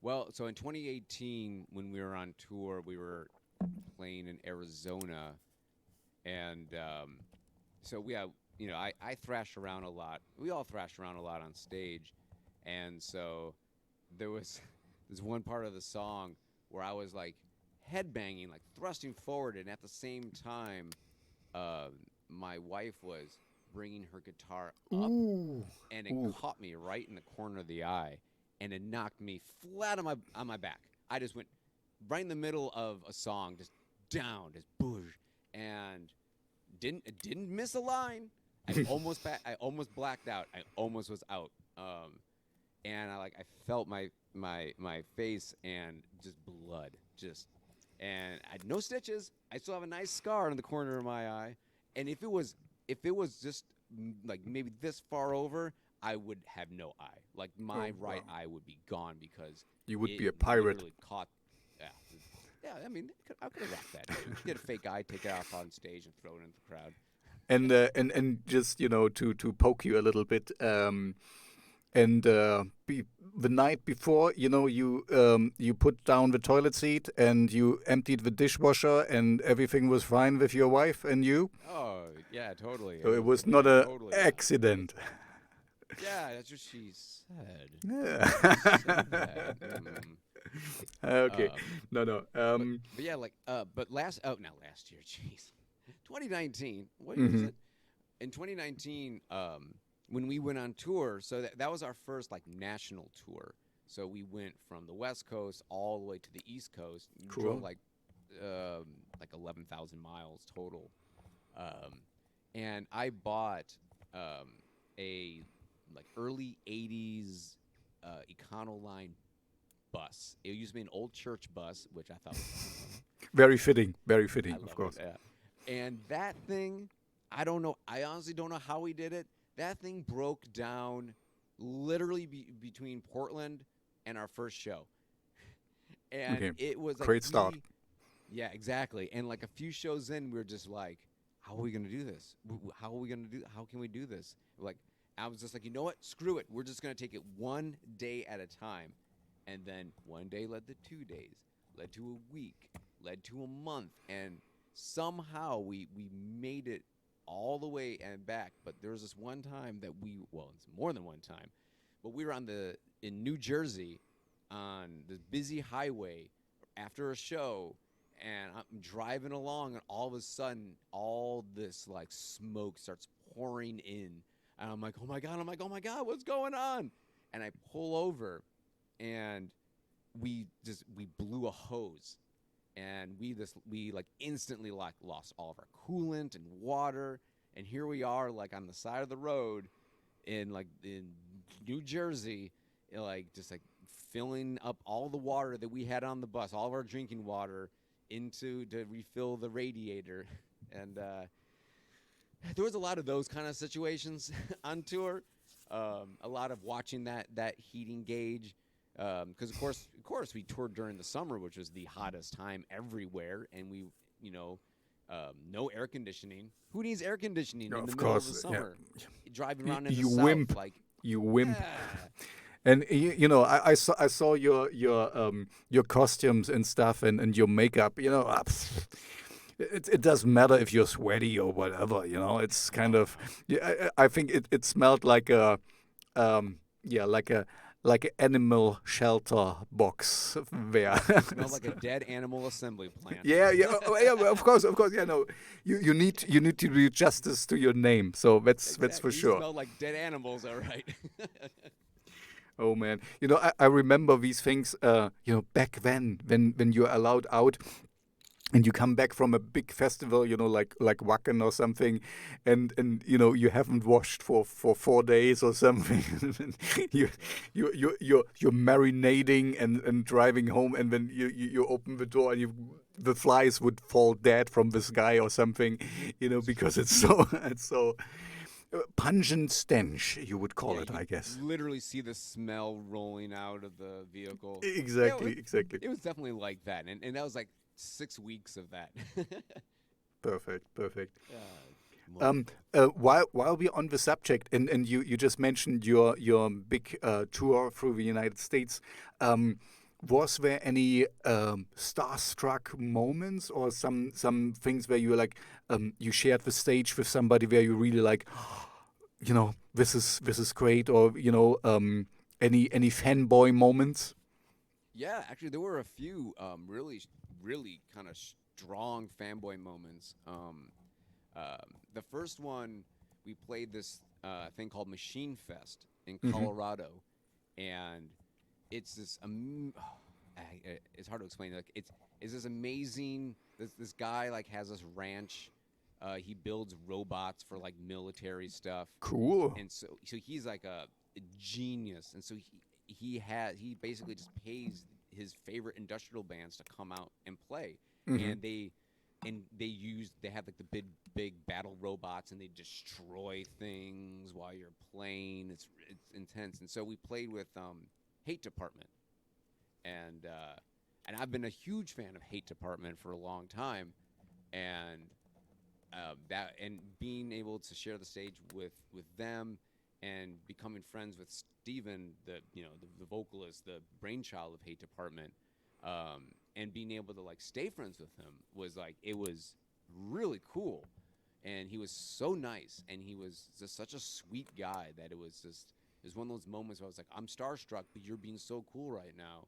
Well, so in 2018, when we were on tour, we were playing in Arizona, and so we have, I thrash around a lot. We all thrash around a lot on stage, and so there was this one part of the song where I was like headbanging, like thrusting forward, and at the same time, uh, my wife was bringing her guitar up, Ooh, and it ooh. caught me right in the corner of the eye, and it knocked me flat on my back. I just went right in the middle of a song, just down, just boosh, and didn't miss a line. I almost blacked out. I almost was out. And I felt my face and just blood, just, and I had no stitches. I still have a nice scar in the corner of my eye. And if it was just like maybe this far over, I would have no eye. Like my Oh, right wow. eye would be gone because You would be it a pirate. literally caught. Yeah, yeah. I mean, I could have rocked that too. Get a fake eye, take it off on stage, and throw it into the crowd. And just to poke you a little bit, and the night before, you put down the toilet seat and you emptied the dishwasher and everything was fine with your wife and you. Oh yeah, totally. So it was not a Totally not. accident. Yeah, that's what she said. Yeah. She said that. Okay. Um, No. but yeah, but not last year, jeez, 2019. What year is Mhm. it? In 2019, when we went on tour, so that was our first like national tour. So we went from the West Coast all the way to the East Coast. We drove Cool. like 11,000 miles total. Um, and I bought a like early 80s Econoline bus. It used to be an old church bus, which I thought was awesome. Very fitting. Very I fitting, of love it. course. Yeah. And that thing, I don't know. I honestly don't know how we did it. That thing broke down literally between Portland and our first show. And Okay. it was like Great start. yeah, exactly. And like a few shows in, we were just like, how are we going to do this? How can we do this? Like, I was just like, you know what? Screw it. We're just going to take it one day at a time. And then one day led to 2 days, led to a week, led to a month. And somehow we made it all the way and back. But there was this one time that it's more than one time, but we were in New Jersey on this busy highway after a show, and I'm driving along, and all of a sudden, all this like smoke starts pouring in, and I'm like, oh my god, what's going on? And I pull over, and we blew a hose, and we like instantly like lost all of our coolant and water, and here we are like on the side of the road in New Jersey, like just like filling up all the water that we had on the bus, all of our drinking water, to refill the radiator. And there was a lot of those kind of situations on tour. A lot of watching that heating gauge, because of course we toured during the summer, which was the hottest time everywhere, and no air conditioning. Who needs air conditioning No, in the of middle of the course. Yeah. summer? Driving You, around in the you south, wimp. like, You wimp. yeah, And I saw your costumes and stuff and your makeup. It doesn't matter if you're sweaty or whatever. It's kind of, yeah. I think it smelled like a like an animal shelter box there. smelled like a dead animal assembly plant. Yeah. Yeah. Of course. Yeah. No, you need to do justice to your name. So that's for Exactly. You sure. smell like dead animals, all right. Oh man, I remember these things. Back then, when you're allowed out, and you come back from a big festival, like Wacken or something, and you haven't washed for 4 days or something. And you you're marinating and driving home, and then you open the door and the flies would fall dead from the sky or something, because it's so it's so. pungent stench, you would call Yeah, it, you I could guess. literally see the smell rolling out of the vehicle. Yeah, Exactly, exactly. it was definitely like that, and that was like 6 weeks of that. Perfect, perfect. Well, While we're on the subject, and you just mentioned your big tour through the United States, was there any starstruck moments or some things where you were like you shared the stage with somebody where you really like, this is great, or any fanboy moments? yeah, actually, there were a few really, really kind of strong fanboy moments. The first one, we played this thing called Machine Fest in Hmm. Colorado, and it's this. It's hard to explain. Like it's this amazing. This guy like has this ranch. He builds robots for like military stuff, Cool. and so he's like a genius, and so he basically just pays his favorite industrial bands to come out and play, Hmm. and they have like the big battle robots, and they destroy things while you're playing. It's intense, and so we played with Hate Department, and I've been a huge fan of Hate Department for a long time, and that and being able to share the stage with them and becoming friends with Steven, the vocalist, the brainchild of Hate Department, and being able to like stay friends with him was like it was really cool, and he was so nice, and he was just such a sweet guy that it was one of those moments where I was like, I'm starstruck, but you're being so cool right now.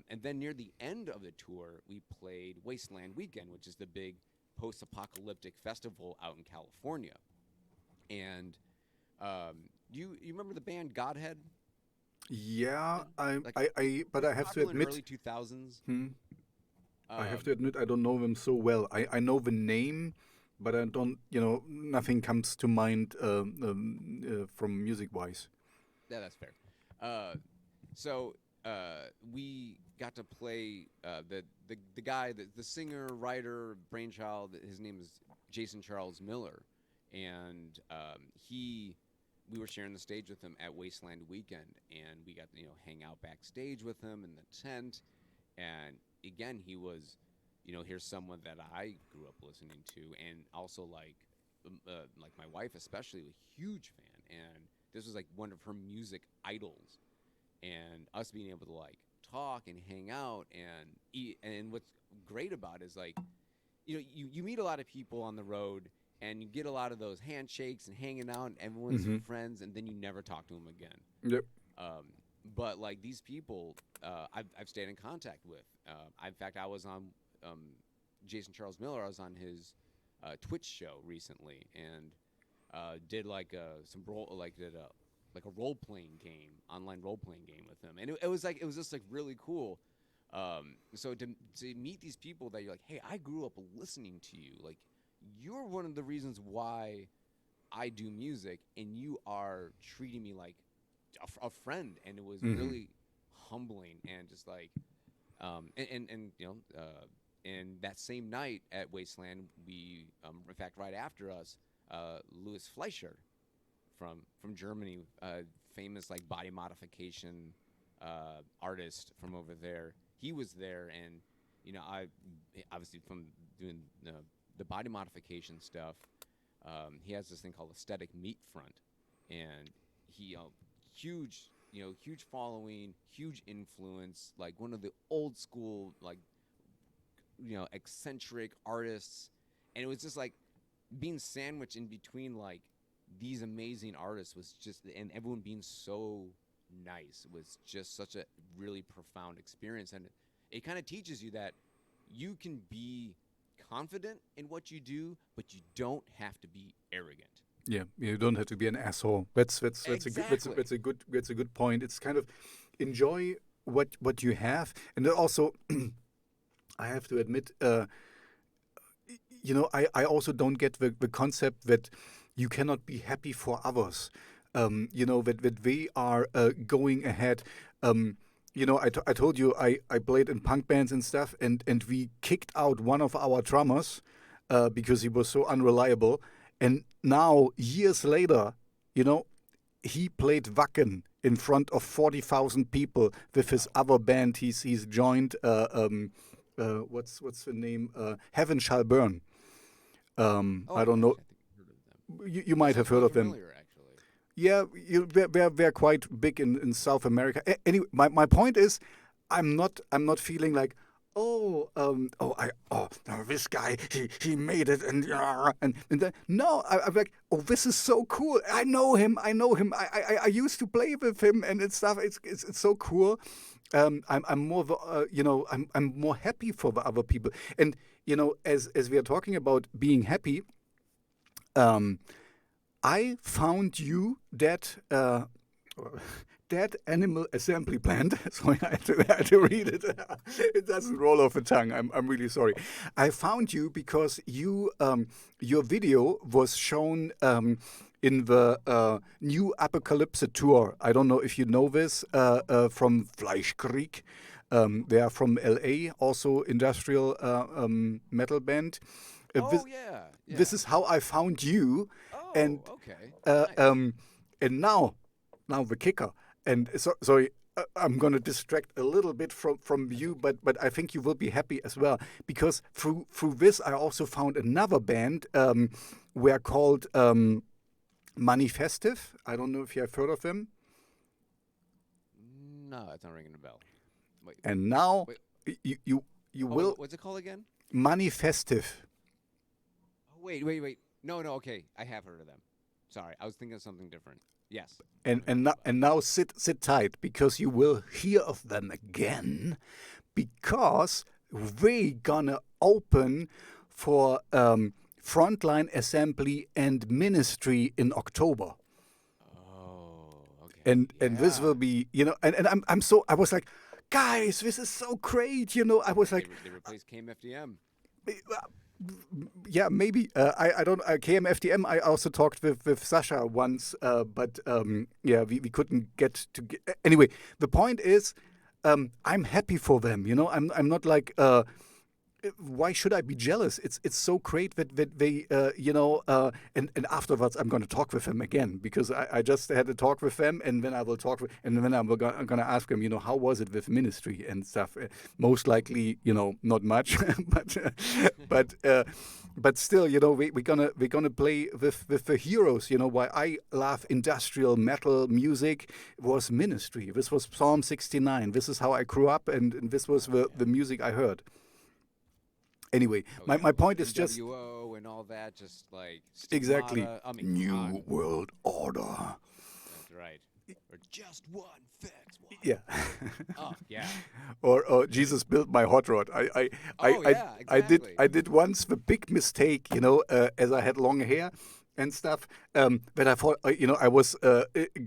And then near the end of the tour, we played Wasteland Weekend, which is the big post-apocalyptic festival out in California. And you remember the band Godhead? Yeah, Like but I have to popular in admit, early 2000s. hmm, I have to Um, admit I don't know them so well. I know the name, but I don't, nothing comes to mind from music wise. yeah, that's fair. Uh, so we got to play the guy, the singer, writer, brainchild. His name is Jason Charles Miller, and he we were sharing the stage with him at Wasteland Weekend, and we got to hang out backstage with him in the tent. And again, he was, here's someone that I grew up listening to, and also like my wife especially, a huge fan, and this was like one of her music idols, and us being able to like talk and hang out and eat. And what's great about it is like, you meet a lot of people on the road, and you get a lot of those handshakes and hanging out, and everyone's Hmm. friends, and then you never talk to them again. Yep. um, but like these people, I've stayed in contact with. In fact, I was on um, Jason Charles Miller. I was on his Twitch show recently, and did like some role, like a role playing game, online role playing game with him, and it was just like really cool. So to meet these people that you're like, hey, I grew up listening to you, like you're one of the reasons why I do music, and you are treating me like a friend, and it was Hmm. really humbling, and just like and and that same night at Wasteland, we in fact right after us, Louis Fleischer from Germany, famous like body modification artist from over there. He was there, and I obviously from doing the body modification stuff. He has this thing called Aesthetic Meat Front, and he huge huge following, huge influence, like one of the old school like eccentric artists, and it was just like being sandwiched in between like these amazing artists was just, and everyone being so nice was just such a really profound experience, and it kind of teaches you that you can be confident in what you do, but you don't have to be arrogant. Yeah, you don't have to be an asshole. That's a good Exactly. that's a good point. It's kind of enjoy what you have, and then also I have to admit, I also don't get the concept that you cannot be happy for others. That they are going ahead. I told you I played in punk bands and stuff, and we kicked out one of our drummers because he was so unreliable. And now, years later, you know, he played Wacken in front of 40,000 people with his other band. He's joined. What's the name? Heaven Shall Burn. Oh, I don't actually, know. I think I've heard of them. You might have Sounds heard quite of them. familiar, actually. Yeah, they're quite big in South America. Anyway, my point is, I'm not feeling like, no, this guy he made it and then, no, I'm like, oh, this is so cool. I know him. I used to play with him and it's stuff. It's so cool. I'm more I'm more happy for the other people. And as we are talking about being happy, I found you that animal assembly plant. Sorry, I had to read it. It doesn't roll off the tongue. I'm really sorry. I found you because your video was shown in the new Apocalypse tour. I don't know if you know this from Fleischkrieg. They are from LA, also industrial metal band. Oh, yeah. This is how I found you, and Oh, okay. uh, Nice. um, and now the kicker. And sorry, I'm gonna distract a little bit from you, but I think you will be happy as well because through this I also found another band. We're called Manifestive. I don't know if you have heard of them. No, it's not ringing a bell. Wait, And now wait. you will What's it called again? Manifestive. Oh, wait. No, okay. I have heard of them. Sorry, I was thinking of something different. Yes. And now sit tight because you will hear of them again because we're gonna open for Frontline Assembly and Ministry in October. Oh, okay. And this will be and I was like, guys, this is so great. I was like, They replaced KMFDM. yeah, maybe. I don't. KMFDM. I also talked with Sasha once, but yeah, we couldn't get to. Anyway, the point is, I'm happy for them. I'm not like. Why should I be jealous? It's so great that they and afterwards I'm going to talk with them again because I just had a talk with them and then I will talk with and then I'm going to ask them how was it with ministry and stuff. Most likely not much, but still we're gonna play with the heroes. Why I love industrial metal music was ministry. This was Psalm 69. This is how I grew up and this was the music I heard. Anyway, my point is just NWO and all that, just like exactly Stigmata. I mean, New come on. World Order. That's right. Or just one fix. One. Yeah. Oh yeah. or Jesus built my hot rod. I did once the big mistake, as I had long hair and stuff, that I thought, I was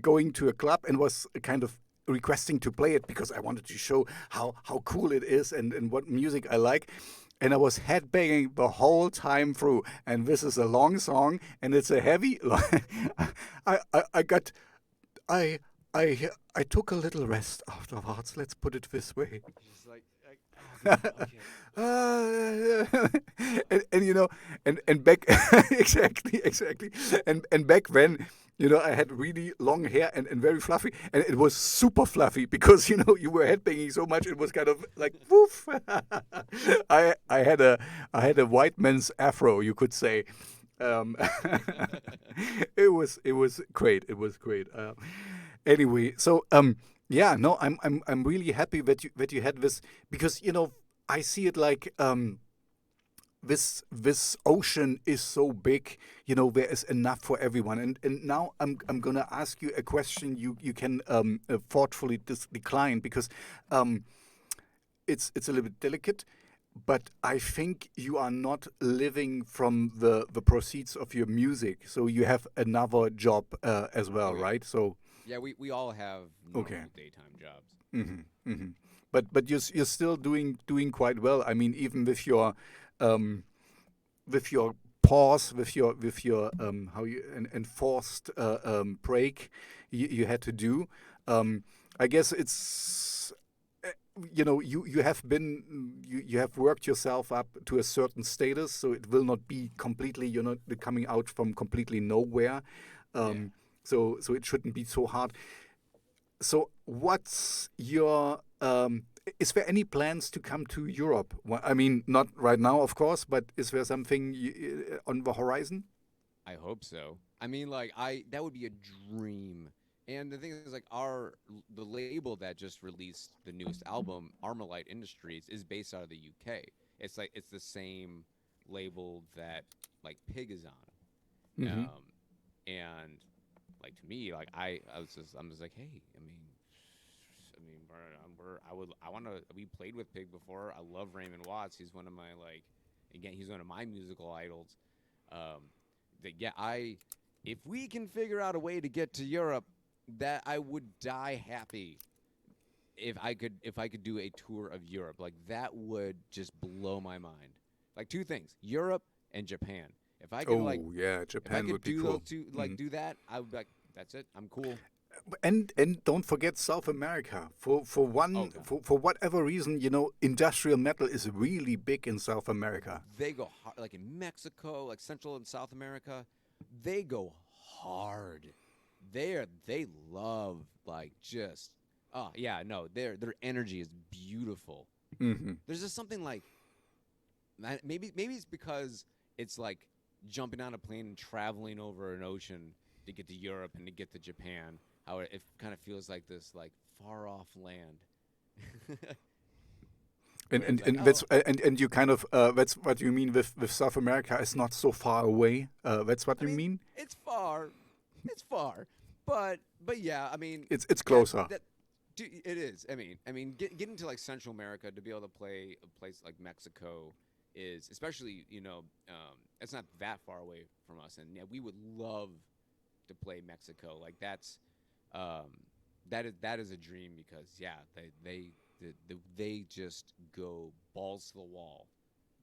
going to a club and was kind of requesting to play it because I wanted to show how cool it is and what music I like. And I was headbanging the whole time through. And this is a long song, and it's a heavy. I took a little rest afterwards. Let's put it this way. Just like okay. and back exactly and back then. I had really long hair and very fluffy, and it was super fluffy because you were headbanging so much. It was kind of like woof. I had a white man's afro, you could say. It was great. It was great. Anyway, so yeah, no, I'm really happy that you had this because I see it like this ocean is so big, there is enough for everyone. And now I'm gonna ask you a question you can thoughtfully decline because it's a little bit delicate, but I think you are not living from the proceeds of your music, so you have another job as well, Okay. right? So Yeah, we all have normal daytime jobs. but you're still doing quite well. I mean, even with your pause, with your how you enforced break you had to do. I guess it's you have been you have worked yourself up to a certain status, so it will not be completely coming out from completely nowhere. Yeah. So it shouldn't be so hard. So what's your is there any plans to come to Europe? I mean, not right now, of course, but is there something on the horizon? I hope so. I mean, like that would be a dream. And the thing is, like the label that just released the newest album, Armalite Industries, is based out of the UK. It's the same label that like Pig is on. Hmm. And like to me, like I'm just like, hey, I mean, I want to. We played with Pig before. I love Raymond Watts. He's one of my like, again, he's one of my musical idols. Um, that yeah, if we can figure out a way to get to Europe, that I would die happy if I could do a tour of Europe. Like that would just blow my mind. Like two things: Europe and Japan. Oh yeah, If I Japan could would be do those cool. two, Mhm. like do that, I would be like, that's it. I'm cool. And don't forget South America. Oh god, For whatever reason, industrial metal is really big in South America. they go hard. Like in Mexico, like Central and South America, they go hard. They love like just oh yeah no their energy is beautiful. Hmm. There's just something like maybe it's because it's like jumping on a plane and traveling over an ocean to get to Europe and to get to Japan. How it kind of feels like this like far off land. And Where it's and like, and oh, that's and you kind of that's what you mean with South America is not so far away. That's what I you mean, mean. it's far, but yeah, I mean It's that closer. that it is. Getting to like Central America to be able to play a place like Mexico is especially it's not that far away from us, and yeah, we would love to play Mexico. Like um, that is a dream because yeah, they just go balls to the wall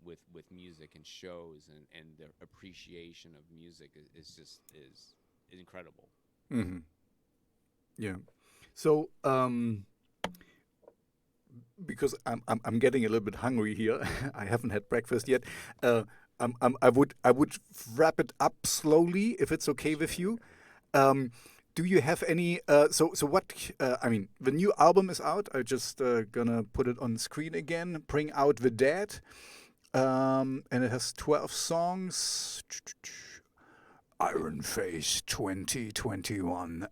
with music and shows and their appreciation of music is incredible. Hmm. Yeah. So because I'm getting a little bit hungry here. I haven't had breakfast yet. Uh, I would wrap it up slowly if it's okay with Sure. you. Um, do you have any? So what? I mean, the new album is out. I just gonna put it on screen again. Bring out the dead. And it has 12 songs. Iron Face 2021.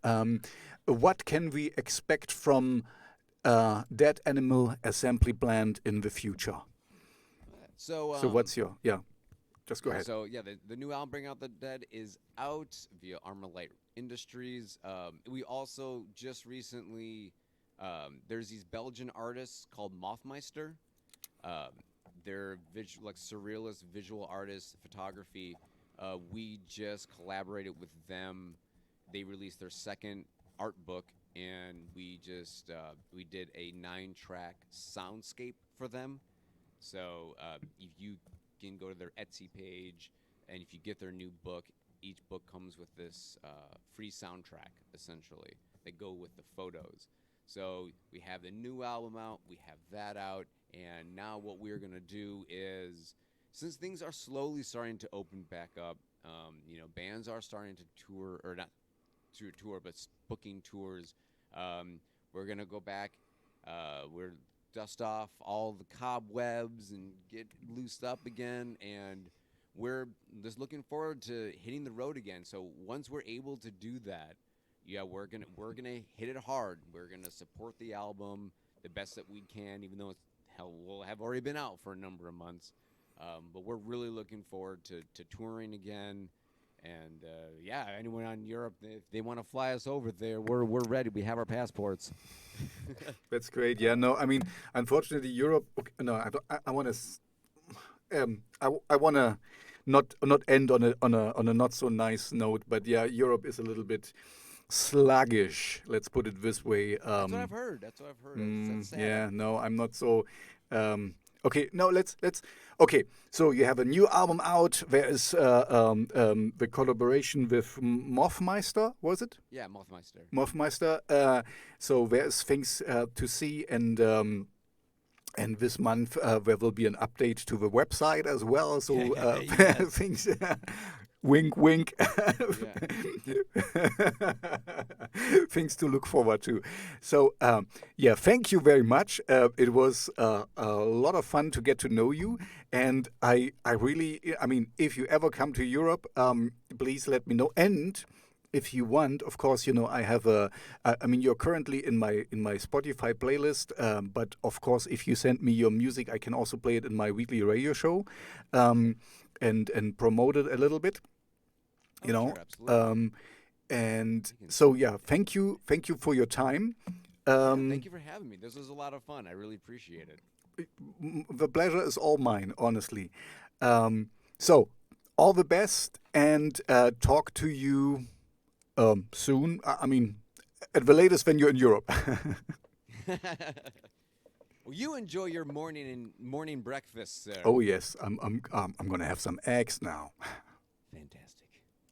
What can we expect from Dead Animal Assembly Plant in the future? So So what's your yeah? Just go yeah, ahead. so yeah, the new album "Bring Out the Dead" is out via Armalite Industries. We also just recently there's these Belgian artists called Mothmeister. Um, they're like surrealist visual artists, photography. We just collaborated with them. They released their second art book, and we did a 9-track soundscape for them. So if you can go to their Etsy page, and if you get their new book, each book comes with this free soundtrack, essentially, that go with the photos. So we have the new album out, we have that out, and now what we're gonna do is, since things are slowly starting to open back up, bands are starting to tour, or not to tour, but booking tours. We're gonna go back. We're dust off all the cobwebs and get loosed up again, and we're just looking forward to hitting the road again. So once we're able to do that, yeah, we're gonna hit it hard. We're gonna support the album the best that we can, even though it's hell will have already been out for a number of months. But we're really looking forward to touring again. And yeah, anyone on Europe, if they want to fly us over there, we're ready. We have our passports. That's great. Yeah, no, I mean, unfortunately, Europe. Okay, no, I don't, I want to. I want to not end on a not so nice note, but yeah, Europe is a little bit sluggish. Let's put it this way. That's what I've heard. That's what I've heard. That's sad. Yeah, no, I'm not so. Okay, no, let's. Okay, so you have a new album out. There is the collaboration with Mothmeister, was it? Yeah, Mothmeister. Mothmeister. So there's things to see, and And this month there will be an update to the website as well. So Yes. things, wink, wink, Yeah. things to look forward to. So yeah, thank you very much. It was a lot of fun to get to know you, and I really, I mean, if you ever come to Europe, please let me know. And if you want, of course, I have I mean, you're currently in my Spotify playlist, but of course, if you send me your music, I can also play it in my weekly radio show, um, and promote it a little bit, Oh, you know. sure, absolutely. Um, and I can so, certainly yeah, do that. thank you for your time. Yeah, Um, thank you for having me. This was a lot of fun. I really appreciate it. the pleasure is all mine, honestly. So, all the best, and talk to you soon. I mean, at the latest when you're in Europe. Well, you enjoy your morning breakfast, sir. Oh yes, I'm gonna have some eggs now. Fantastic.